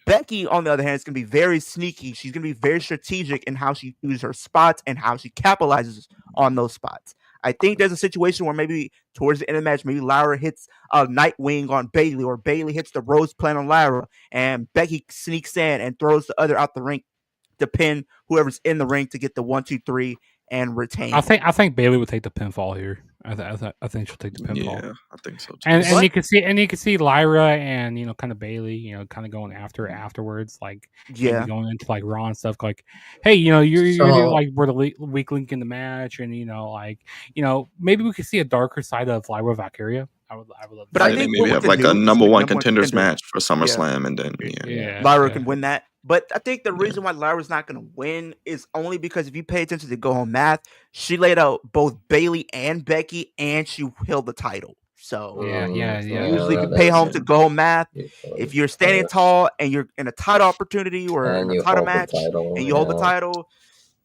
Becky, on the other hand, is going to be very sneaky. She's going to be very strategic in how she uses her spots and how she capitalizes on those spots. I think there's a situation where maybe towards the end of the match, maybe Lyra hits a Nightwing on Bailey, or Bailey hits the Rose Plant on Lyra, and Becky sneaks in and throws the other out the ring to pin whoever's in the ring to get the 1-2-3 and retain. I think Bailey would take the pinfall here. I think she'll take the pinfall. Yeah, I think so too. And you can see Lyra and kind of Bailey kind of going after her afterwards, like maybe going into like Raw and stuff. Like, hey, you're like we're the weak link in the match, and maybe we could see a darker side of Lyra Valkyria. I would love. But I think maybe have like a number one contenders match for SummerSlam, and then Lyra can win that. But I think the reason why Lyra's not going to win is only because if you pay attention to the go home math, she laid out both Bailey and Becky, and she held the title. So Yeah. you usually, if you that pay is home to go home math, usually. if you're standing tall and you're in a title opportunity or in And a you title hold the match title, and you hold the title,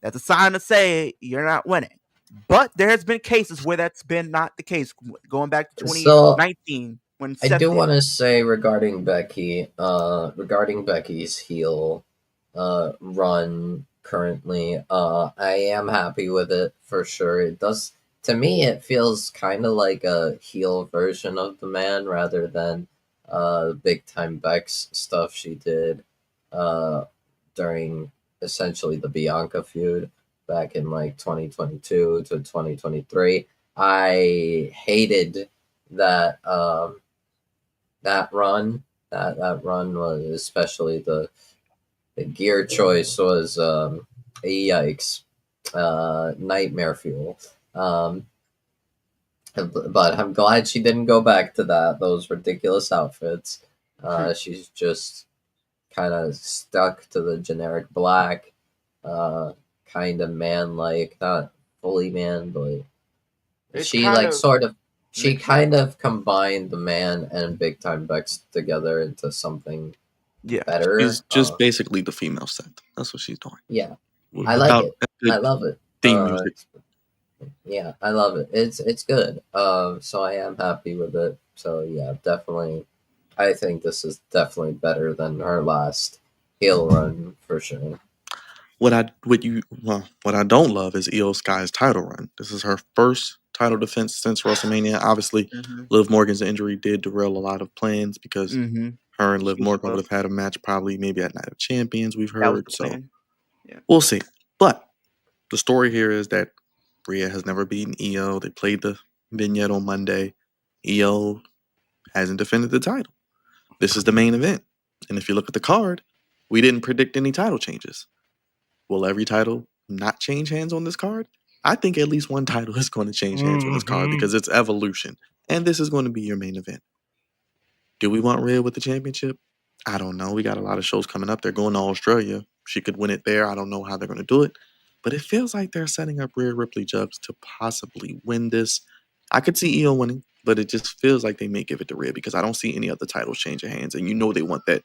that's a sign to say you're not winning. But there has been cases where that's been not the case. Going back to So 2019 when I Seth do did want it. to say regarding regarding Becky's heel run currently, I am happy with it for sure. It does, to me, it feels kind of like a heel version of the man rather than big time Beck's stuff she did uh, during essentially the Bianca feud back in like 2022 to 2023. I hated that that run. That run was, especially the gear choice was yikes, nightmare fuel. Um, but I'm glad she didn't go back to those ridiculous outfits. She's just kind of stuck to the generic black, kind of man like, not fully man, but It's she kind like of sort of she mixture. kind of combined the man and big time Bex together into something Yeah. better. She's just basically the female set. That's what she's doing. Yeah, I like Without it. I good love it. theme music. Yeah, I love it. It's good. So I am happy with it. So yeah, definitely. I think this is definitely better than her last heel run for sure. What I don't love is Io Sky's title run. This is her first title defense since WrestleMania. Obviously, Mm-hmm. Liv Morgan's injury did derail a lot of plans because Mm-hmm. her and Liv She was Morgan would supposed. have had a match probably maybe at Night of Champions, we've That was heard. the So plan. Yeah. we'll see. But the story here is that Rhea has never beaten Io. They played the vignette on Monday. Io hasn't defended the title. This is the main event. And if you look at the card, we didn't predict any title changes. Will every title not change hands on this card? I think at least one title is going to change hands on this card Mhm. because it's evolution. And this is going to be your main event. Do we want Rhea with the championship? I don't know. We got a lot of shows coming up. They're going to Australia. She could win it there. I don't know how they're going to do it. But it feels like they're setting up Rhea Ripley Jugs to possibly win this. I could see Io winning, but it just feels like they may give it to Rhea because I don't see any other titles changing hands. And you know they want that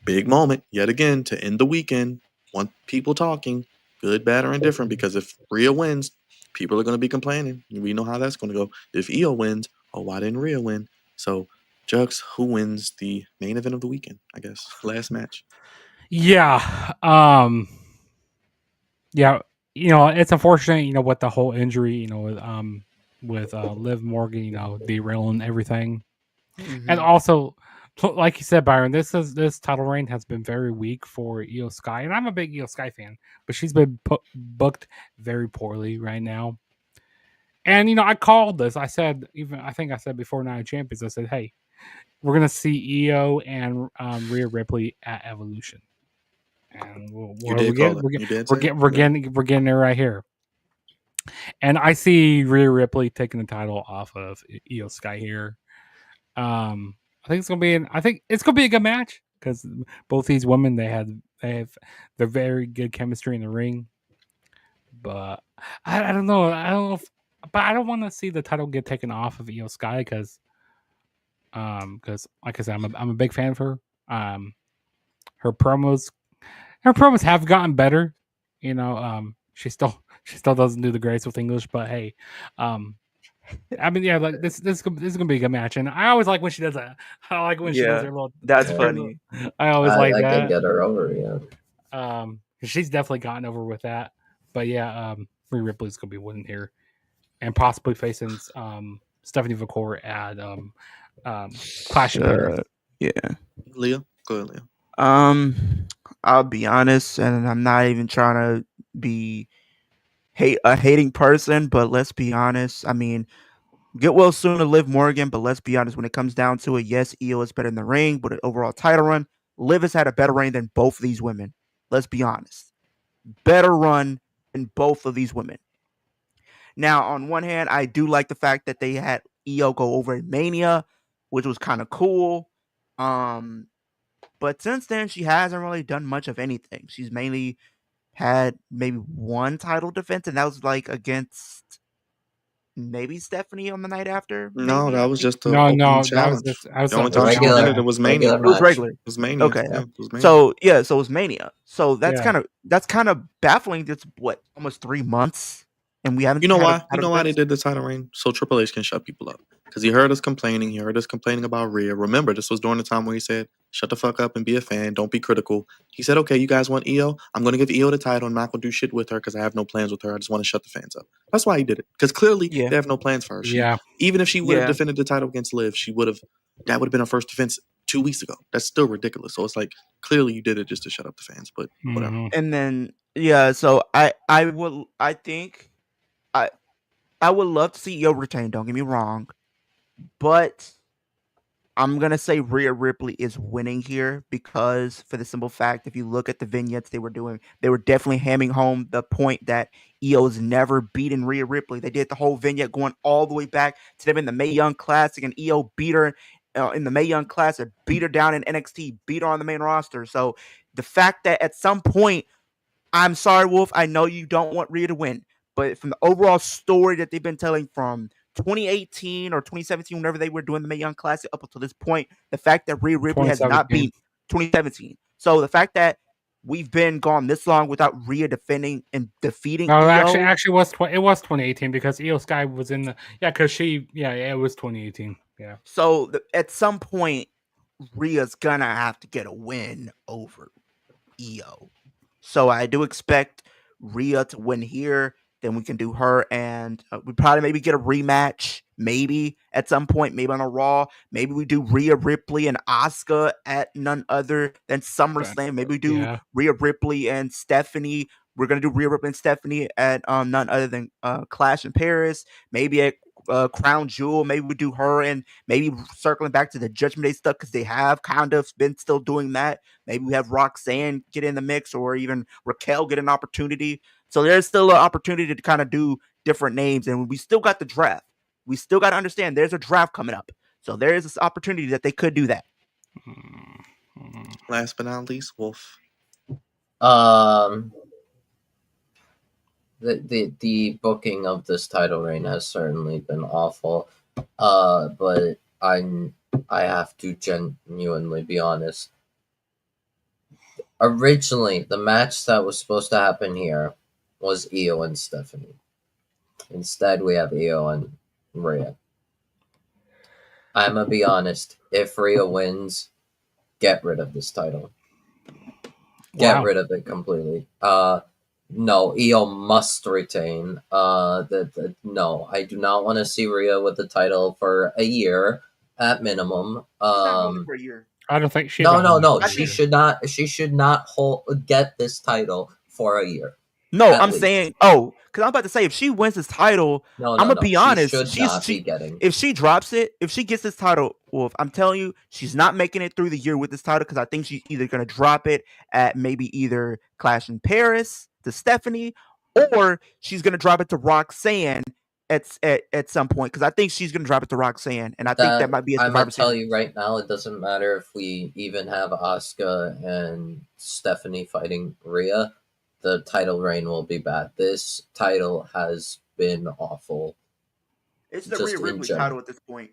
big moment yet again to end the weekend. Want people talking, good, bad, or indifferent. Because if Rhea wins, people are going to be complaining. We know how that's going to go. If Io wins, oh, why didn't Rhea win? So, Jux, who wins the main event of the weekend? I guess last match. Yeah. Yeah. It's unfortunate, with the whole injury, with Liv Morgan, derailing everything. And Mm-hmm. also, like you said, Byron, this title reign has been very weak for Io Sky, and I'm a big Io Sky fan, but she's been booked very poorly right now. And I called this. I think I said before Night of Champions, I said, hey, we're gonna see Io and Rhea Ripley at Evolution, and You what are we did call getting? it. You did We're say it. getting we're Yeah. getting we're getting it right here. And I see Rhea Ripley taking the title off of Io Sky here. I think it's gonna be a good match because both these women they have they're very good chemistry in the ring. But I don't know. I don't know if, but I don't want to see the title get taken off of Io Sky because like I said, I'm a big fan of her. Her promos her promos have gotten better. She still doesn't do the greatest with English, but hey, um, I mean, yeah, like this is gonna be a good match, and I always like when she does that. I like when she does Yeah. her little. That's Her little funny. I always like I can that. get her over. Yeah. She's definitely gotten over with that. But yeah, Rhea Ripley's gonna be winning here, and possibly facing Stephanie McCourt at Clash of the Earth. Yeah. Leah? Go ahead, Leah. I'll be honest, and I'm not even trying to be a hating person, but let's be honest. I mean, get well soon to Liv Morgan, but let's be honest. When it comes down to it, yes, Io is better in the ring, but an overall title run, Liv has had a better reign than both of these women. Let's be honest. Better run than both of these women. Now, on one hand, I do like the fact that they had Io go over in Mania, which was kind of cool. Um, but since then, she hasn't really done much of anything. She's mainly had maybe one title defense, and that was like against maybe Stephanie on the night after. No, Maybe that I was think just the No, opening no, challenge. that was The only a time she regular- defended it was Mania. regular it was match. regular. It was Mania. Okay. Yeah, it was Mania. So yeah, so it was Mania. So that's Yeah. kind of baffling. It's what, almost 3 months, and we haven't You know had a why? You title know why they defense? did the title reign? So Triple H can shut people up. Because he heard us complaining. He heard us complaining about Rhea. Remember, this was during the time where he said, shut the fuck up and be a fan. Don't be critical. He said, okay, you guys want Io? I'm going to give Io the title. I'm not going to do shit with her because I have no plans with her. I just want to shut the fans up. That's why he did it. Because clearly Yeah. they have no plans for her. Yeah. Even if she would have Yeah. defended the title against Liv, that would have been her first defense 2 weeks ago. That's still ridiculous. So it's like, clearly you did it just to shut up the fans, but whatever. Mhm. And then yeah, so I think I would love to see Io retain. Don't get me wrong, but I'm gonna say Rhea Ripley is winning here because, for the simple fact, if you look at the vignettes they were doing, they were definitely hammering home the point that Io's never beaten Rhea Ripley. They did the whole vignette going all the way back to them in the Mae Young Classic, and Io beat her in the Mae Young Classic, beat her down in NXT, beat her on the main roster. So the fact that at some point, I'm sorry, Wolf, I know you don't want Rhea to win, but from the overall story that they've been telling from 2018 or 2017, whenever they were doing the Mae Young Classic up until this point, the fact that Rhea Ripley has not 2017. been 2017. So the fact that we've been gone this long without Rhea defending and defeating No, Io, actually, it was 2018 because Io Sky was in the because it was 2018. Yeah. so at some point, Rhea's gonna have to get a win over Io. So I do expect Rhea to win here. Then we can do her, and we probably maybe get a rematch, maybe at some point, maybe on a Raw. Maybe we do Rhea Ripley and Asuka at none other than SummerSlam. Maybe we do Yeah. Rhea Ripley and Stephanie. We're gonna do Rhea Ripley and Stephanie at none other than Clash in Paris. Maybe at Crown Jewel. Maybe we do her, and maybe circling back to the Judgment Day stuff because they have kind of been still doing that. Maybe we have Roxanne get in the mix, or even Raquel get an opportunity. So there's still an opportunity to kind of do different names, and we still got the draft. We still got to understand there's a draft coming up, so there is this opportunity that they could do that. Last but not least, Wolf. The booking of this title reign has certainly been awful. But I have to genuinely be honest. Originally, the match that was supposed to happen here was Io and Stephanie. Instead, we have Io and Rhea. I'm gonna be honest. If Rhea wins, get rid of this title. Get rid of it completely. No, Io must retain. No, I do not want to see Rhea with the title for a year at minimum. For a year. I don't think she. No. She should not. She should not get this title for a year. No, At I'm least. saying, because I'm about to say, if she wins this title, No, I'm gonna be honest. She should not be getting. If she drops it, if she gets this title, Wolf, I'm telling you, she's not making it through the year with this title because I think she's either gonna drop it at maybe either Clash in Paris to Stephanie, or she's gonna drop it to Roxanne at some point because I think she's gonna drop it to Roxanne, and I think that might be a I'm Survivor gonna tell Series. you right now, it doesn't matter if we even have Asuka and Stephanie fighting Rhea. The title reign will be bad. This title has been awful. It's the just Rhea in Ripley general. title at this point.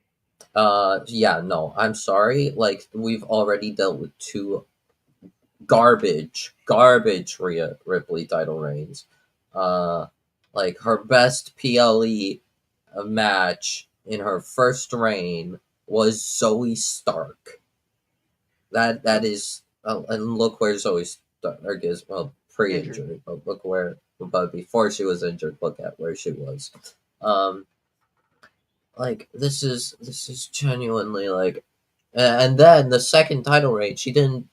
Yeah, no, I'm sorry. Like, we've already dealt with two garbage Rhea Ripley title reigns. Like, her best PLE match in her first reign was Zoe Stark. That is, and look where Zoe Stark is. Well, pre-injury, but before she was injured, look at where she was. Like, this is genuinely like, and then the second title reign, she didn't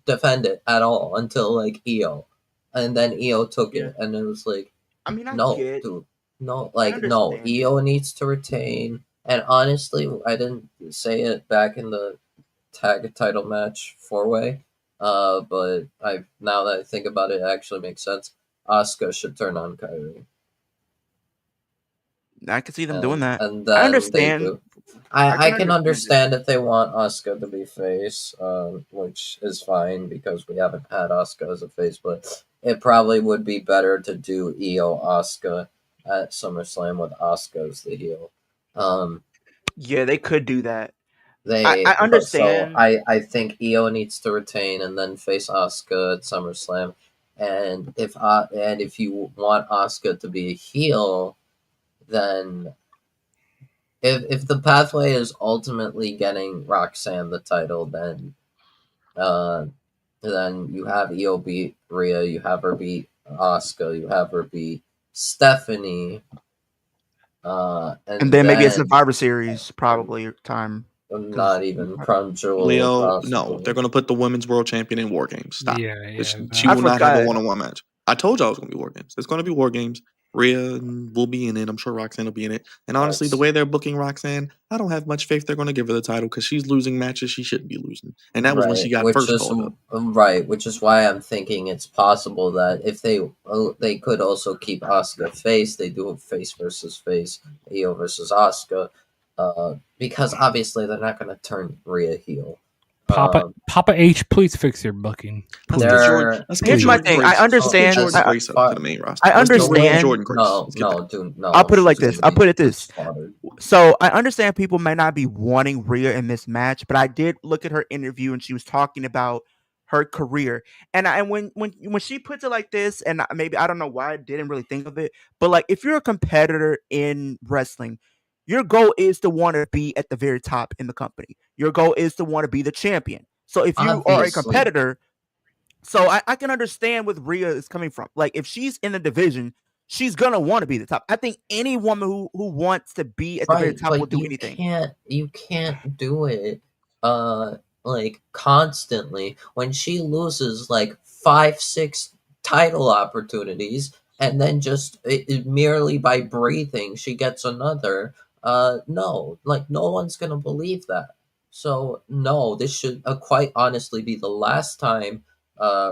defend it at all until like Io, and then Io took it, and it was like, I mean, dude, no, Io needs to retain. And honestly, I didn't say it back in the tag title match 4-way, but now that I think about it, it actually makes sense. Asuka should turn on Kairi. I can see them doing that. And I understand. I can understand if they want Asuka to be face, which is fine because we haven't had Asuka as a face, but it probably would be better to do Io Asuka at SummerSlam with Asuka as the heel. Yeah, they could do that. They I but so understand. I think Io needs to retain and then face Asuka at SummerSlam. And if you want Asuka to be a heel, then if the pathway is ultimately getting Roxanne the title, uh then you have Io beat Rhea, you have her beat Asuka, you have her beat Stephanie, And and then maybe a then Survivor Series probably time. not even Crown Jewel, Leo, no, possibly. they're gonna put the women's world champion in War Games. Stop. Yeah. She I will not have a forgot. one-on-one match. I told y'all it was gonna be War Games. It's gonna be War Games. Rhea will be in it. I'm sure Roxanne will be in it. And honestly, the That's way they're booking Roxanne, I don't have much faith they're gonna give her the title because she's losing matches she shouldn't be losing. And that was when she got which first is called up. right, which is why I'm thinking it's possible that if they could also keep Asuka face, they do a face versus face, Io versus Asuka, because obviously they're not going to turn Rhea heel. Papa H, please fix your booking. Let's Please. get Jordan. They're Let's get Here's my Jordan thing. Grace. I understand. Let's get Jordan Grace up to far- the main roster. I Let's get Rhea and understand. Jordan Grace. No, Let's get no, that. dude, no. I'll put it like she's this. gonna I'll put it be this. slaughtered. So I understand people may not be wanting Rhea in this match, but I did look at her interview and she was talking about her career. And when she puts it like this, and maybe I don't know why I didn't really think of it, but like if you're a competitor in wrestling, your goal is to want to be at the very top in the company. Your goal is to want to be the champion. So if you are a Obviously, competitor, so I can understand where Rhea is coming from. Like if she's in the division, she's gonna want to be the top. I think any woman who wants to be at the very right, top will but do anything. you can't do it like constantly when she loses like 5 6 title opportunities and then just merely by breathing she gets another. No, like no one's gonna believe that. So no, this should quite honestly be the last time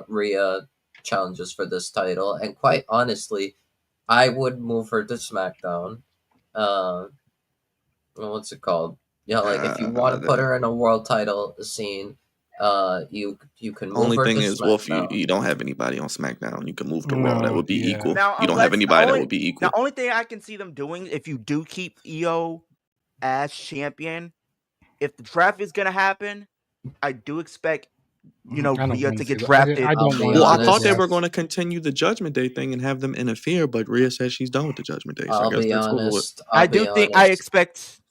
Rhea challenges for this title, and quite honestly I would move her to SmackDown. uh what's it called? Yeah, like if you want to put her in a world title scene, you can move Only her thing to is, well, if SmackDown. you don't have anybody on SmackDown, you can move to Raw. That No, would be yeah. equal. Now, You don't have unless anybody that would be equal. the only thing I can see them doing if you do keep Io as champion, if the draft is gonna happen, I do expect I don't Rhea want to to see get that. drafted. I don't I'll be want Well, I to see thought they honest. were going to continue the Judgment Day thing and have them interfere, but Rhea says she's done with the Judgment Day, so I I'll guess be that's over with. honest. I I'll do be think I honest. expect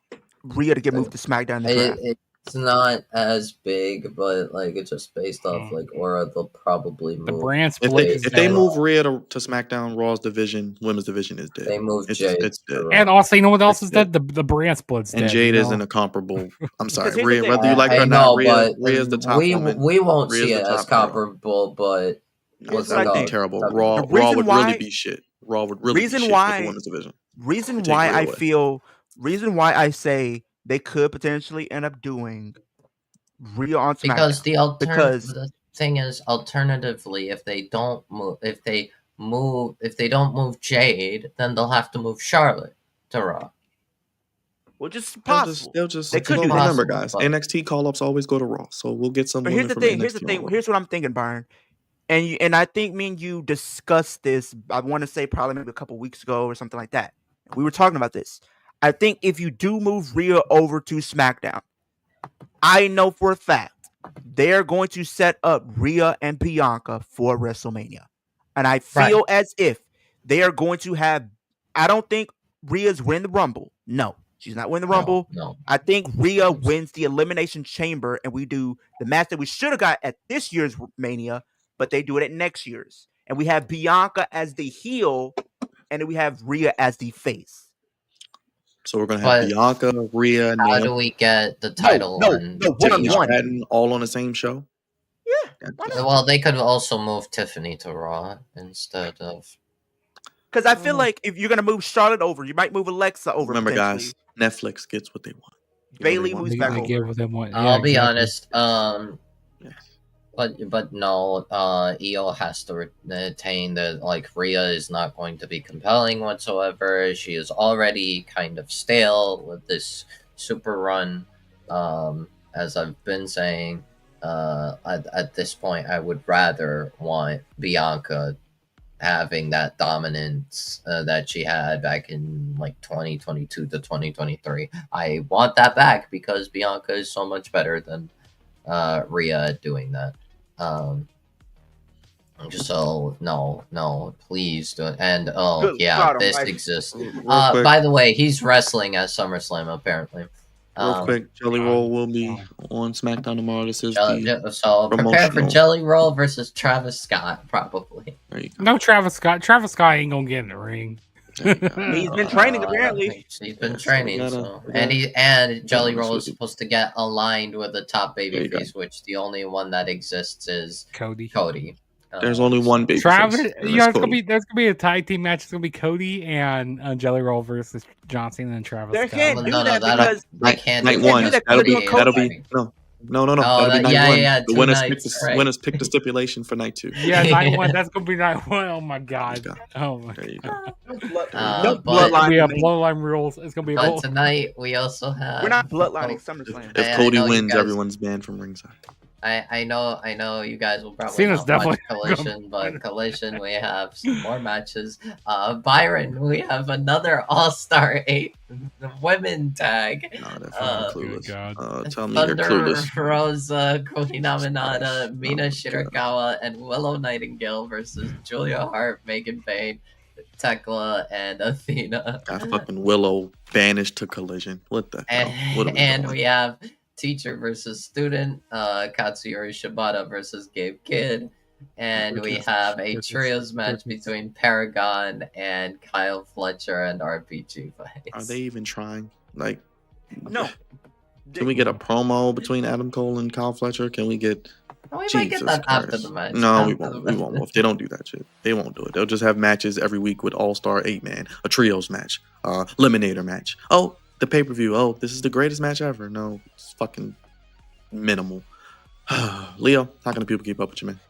Rhea to get moved to SmackDown in the draft. It's not as big, but like it's just based off Mm. like aura. They'll probably The move. brand If split they is if they dead. move Rhea to SmackDown, Raw's division, women's division is dead. They move Jade. It's dead. And also, you know what else It's is dead? The brand split's And dead. Jade you isn't know? a comparable. I'm sorry, here's the Rhea. thing. Whether you like her I or not, know, but Rhea's the top woman. we won't Rhea's see the it as top hero. comparable. But No, Here's what's what it I that would be think. called? terrible. The Raw reason would really why- be shit. Raw would really reason be shit why- with the women's division. Reason They take why Rhea I away. feel reason why I say they could potentially end up doing Rhea on SmackDown. Because Because the thing is, alternatively, if they don't move Jade, then they'll have to move Charlotte to Raw. well, just They'll possible. just. They could well, do that. remember, Possible, guys, but- NXT call ups always go to Raw, so we'll get some But women here's the from thing. NXT. Here's the on thing. Raw. Here's what I'm thinking, Byron. And I think me and you discussed this. I want to say probably maybe a couple weeks ago or something like that. We were talking about this. I think if you do move Rhea over to SmackDown, I know for a fact they're going to set up Rhea and Bianca for WrestleMania. And I feel as if they are going to have. I don't think Rhea's win the Rumble. No, she's not winning the Rumble. No. I think Rhea wins the Elimination Chamber, and we do the match that we should have got at this year's Mania, but they do it at next year's. And we have Bianca as the heel, and then we have Rhea as the face. So we're gonna have But Bianca, Rhea, How Naomi, do we get the title on Tiffany one-on-one. Stratton all on the same show. Yeah, why not? Well, they could also move Tiffany to Raw instead of. Because I feel like if you're gonna move Charlotte over, you might move Alexa over. Remember, potentially. guys, Netflix gets what they want. Bailey moves back They over. give them one. I'll be exactly. honest. Yes. But no. Io has to retain that. Like Rhea is not going to be compelling whatsoever. She is already kind of stale with this super run. As I've been saying, at this point, I would rather want Bianca having that dominance that she had back in like 2022 to 2023. I want that back because Bianca is so much better than Rhea at doing that. So no, please don't. And Good yeah, God this Almighty. exists. Real quick, By the way, he's wrestling at SummerSlam apparently. Jelly Roll will be on SmackDown tomorrow. This is the So prepare for promotional. Jelly Roll versus Travis Scott, probably. There you go. No, Travis Scott. Travis Scott ain't gonna get in the ring. There you go. He's been training apparently. He's been Yeah, so training, we gotta- so we and gotta- and Jelly yeah, Roll is so- supposed to get aligned with the top There you go. babyface, which the only one that exists is Cody. Cody. There's only one baby. Travis, face, and yeah, that's there's gonna be a tag team match. It's gonna be Cody and Jelly Roll versus John Cena and Travis They Scott. can't do that because they can't. Night do one. that. That'll be Cody. no. Oh, That'll be night yeah, one. yeah, the two winners nights, pick the right. winners pick the stipulation for night 2. Yeah, night one. That's gonna be night one. Oh my god. There you Oh my There you god. go. No But- bloodline. We have bloodline rules. It's gonna be a But whole. tonight we also have. We're not bloodlining SummerSlam. If I Cody know you wins, guys- everyone's banned from ringside. I know you guys will probably Cena's not watch definitely Collision, but Collision we have some more matches. Byron, we have another All-Star 8 women tag. No, they're Uh, fucking Good clueless. God. Tell me you're Thunder clueless. Rosa, Kohi Naminata, Christ. Mina Oh, Shirakawa, and Willow Nightingale versus Julia Hart, Megan Payne, Tekla, and Athena. Got fucking Willow banished to Collision. What the hell? What are we And doing? we have teacher versus student, Katsuyori Shibata versus Gabe Kidd. And we have a trios match between Paragon and Kyle Fletcher and RPG Vice. Are they even trying? Like, No. can we get a promo between Adam Cole and Kyle Fletcher? Can we get? We might Jesus get that after Christ. the match. No, we After won't. the We won't. match. If they don't do that shit, they won't do it. They'll just have matches every week with All-Star 8-man, a trios match, eliminator match. Oh, the pay-per-view. Oh, this is the greatest match ever. No, it's fucking minimal. Leo, how can the people keep up with you, man?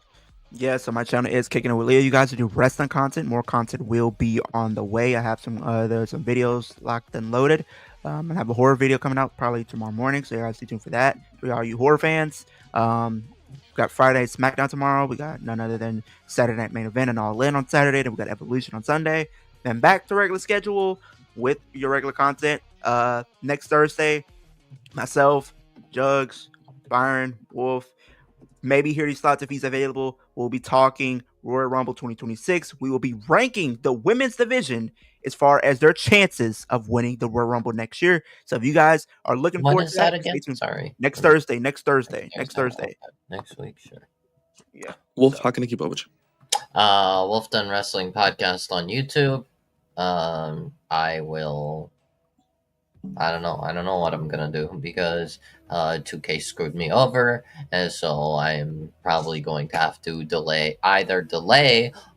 Yeah, so my channel is Kicking It with Leo. You guys do wrestling content. More content will be on the way. I have there's some videos locked and loaded. I have a horror video coming out probably tomorrow morning, so you guys stay tuned for that. For all you horror fans, we got Friday SmackDown tomorrow. We got none other than Saturday Night Main Event and All In on Saturday. Then we got Evolution on Sunday. Then back to regular schedule with your regular content. Next Thursday, myself, Jugs, Byron, Wolf, maybe hear these thoughts if he's available. We'll be talking Royal Rumble 2026. We will be ranking the women's division as far as their chances of winning the Royal Rumble next year. So if you guys are looking When forward is to that stay again? tuned. Sorry. Next Thursday. Next Thursday. Okay. Next week, sure. Yeah. Wolf, how can I keep up with you? Wolf Done Wrestling Podcast on YouTube. I don't know what I'm gonna do because 2K screwed me over, and so I'm probably going to have to delay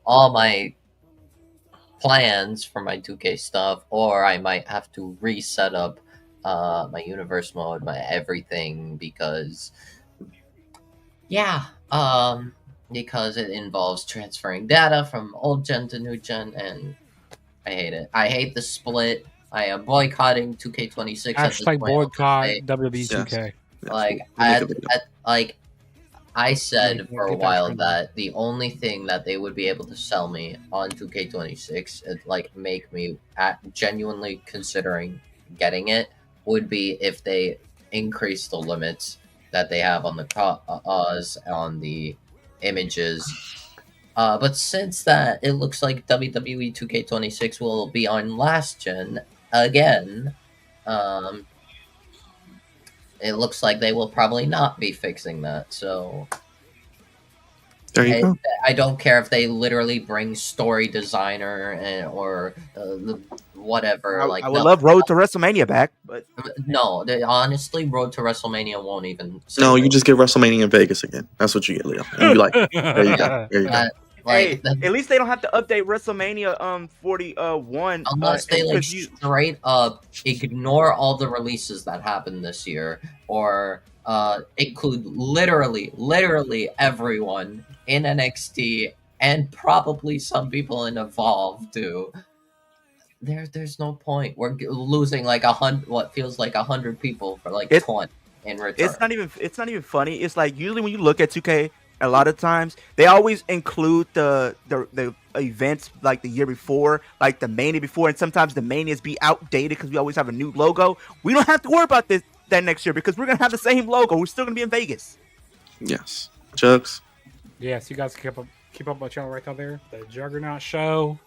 all my plans for my 2K stuff, or I might have to reset up my universe mode, my everything, because because it involves transferring data from old gen to new gen, and I hate it. I hate the split. I am boycotting 2K26. at this Hashtag point. I'll boycott say, WWE 2K. Yes, Like, we'll make a video. I said Yeah, for a get that while trending. that the only thing that they would be able to sell me on 2K26, make me genuinely considering getting it, would be if they increase the limits that they have on the on the images. But since that, it looks like WWE 2K26 will be on last gen again. It looks like they will probably not be fixing that. So There you go. I don't care if they literally bring story designer or whatever. I Like would love Road to WrestleMania back, but no, honestly, Road to WrestleMania won't even. No, you just get WrestleMania in Vegas again. That's what you get, Leo. And you like, there you go. There you go. hey, at least they don't have to update WrestleMania 41 unless they because you straight up ignore all the releases that happened this year, or include literally everyone in NXT and probably some people in Evolve too. There's no point. We're losing like 100, what feels like 100 people for like 20 in return. it's not even funny. It's like usually when you look at 2K a lot of times they always include the events like the year before, like the Mania before, and sometimes the Manias be outdated because we always have a new logo. We don't have to worry about that next year because we're gonna have the same logo. We're still gonna be in Vegas. Yes. Chugs. Yes, you guys keep up my channel right down there. The Juggernaut Show.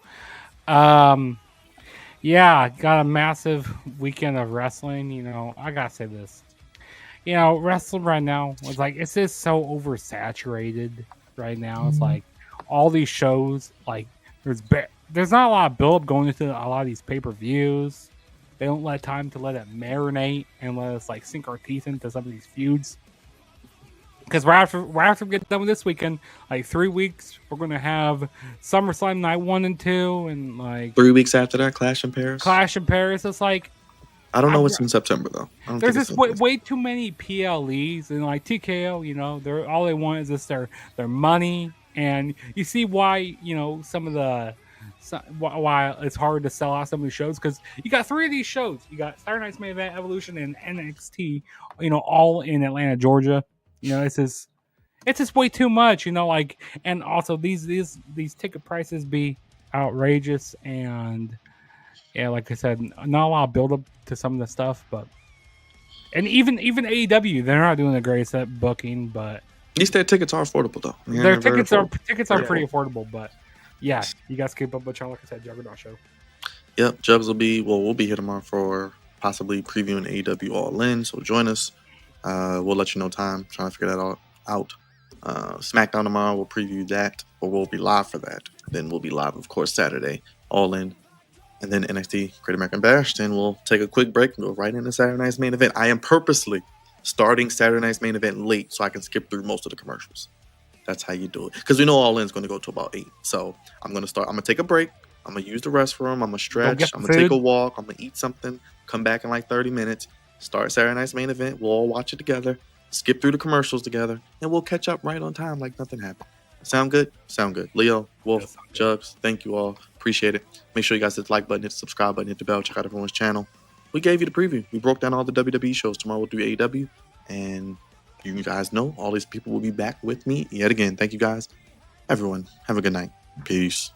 Yeah, got a massive weekend of wrestling. You know, I gotta say this. You know, wrestling right now is like it's just so oversaturated right now. It's like all these shows, like there's not a lot of build going into a lot of these pay-per-views. They don't let time to let it marinate and let us like sink our teeth into some of these feuds. Because right after we get done with this weekend, like 3 weeks, we're gonna have SummerSlam night 1 and 2, and like 3 weeks after that, Clash in Paris. It's like I don't know what's in September though. I don't there's think just it's way too many PLEs and like TKO. You know, all they want is just their money, and you see why some of the why it's hard to sell out some of these shows because you got 3 of these shows. You got Saturday Night's Main Event, Evolution, and NXT. All in Atlanta, Georgia. It's just way too much. Like, and also these ticket prices be outrageous, and yeah, like I said, not a lot of build up to some of the stuff, and even AEW, they're not doing the greatest at booking, but at least their tickets are affordable though. Yeah, their they're very tickets are affordable. pretty affordable. But yeah, you guys keep up with y'all. Like I said, Juggernaut Show. Yep, Jugs we'll be here tomorrow for possibly previewing AEW All In. So join us. We'll let you know time. Trying to figure that all out. SmackDown tomorrow, we'll preview that, or we'll be live for that. Then we'll be live, of course, Saturday, All In. And then NXT Great American Bash. Then we'll take a quick break and go right into Saturday Night's Main Event. I am purposely starting Saturday Night's Main Event late so I can skip through most of the commercials. That's how you do it. Because we know All In's going to go to about 8. So I'm going to take a break. I'm going to use the restroom. I'm going to stretch. I'm going to take a walk. I'm going to eat something. Come back in like 30 minutes. Start Saturday Night's Main Event. We'll all watch it together. Skip through the commercials together. And we'll catch up right on time like nothing happened. Sound good? Sound good. Leo, Wolf, Jugs, thank you all. Appreciate it. Make sure you guys hit the like button, hit the subscribe button, hit the bell, check out everyone's channel. We gave you the preview. We broke down all the WWE shows. Tomorrow we'll do AEW. And you guys know all these people will be back with me yet again. Thank you guys. Everyone, have a good night. Peace.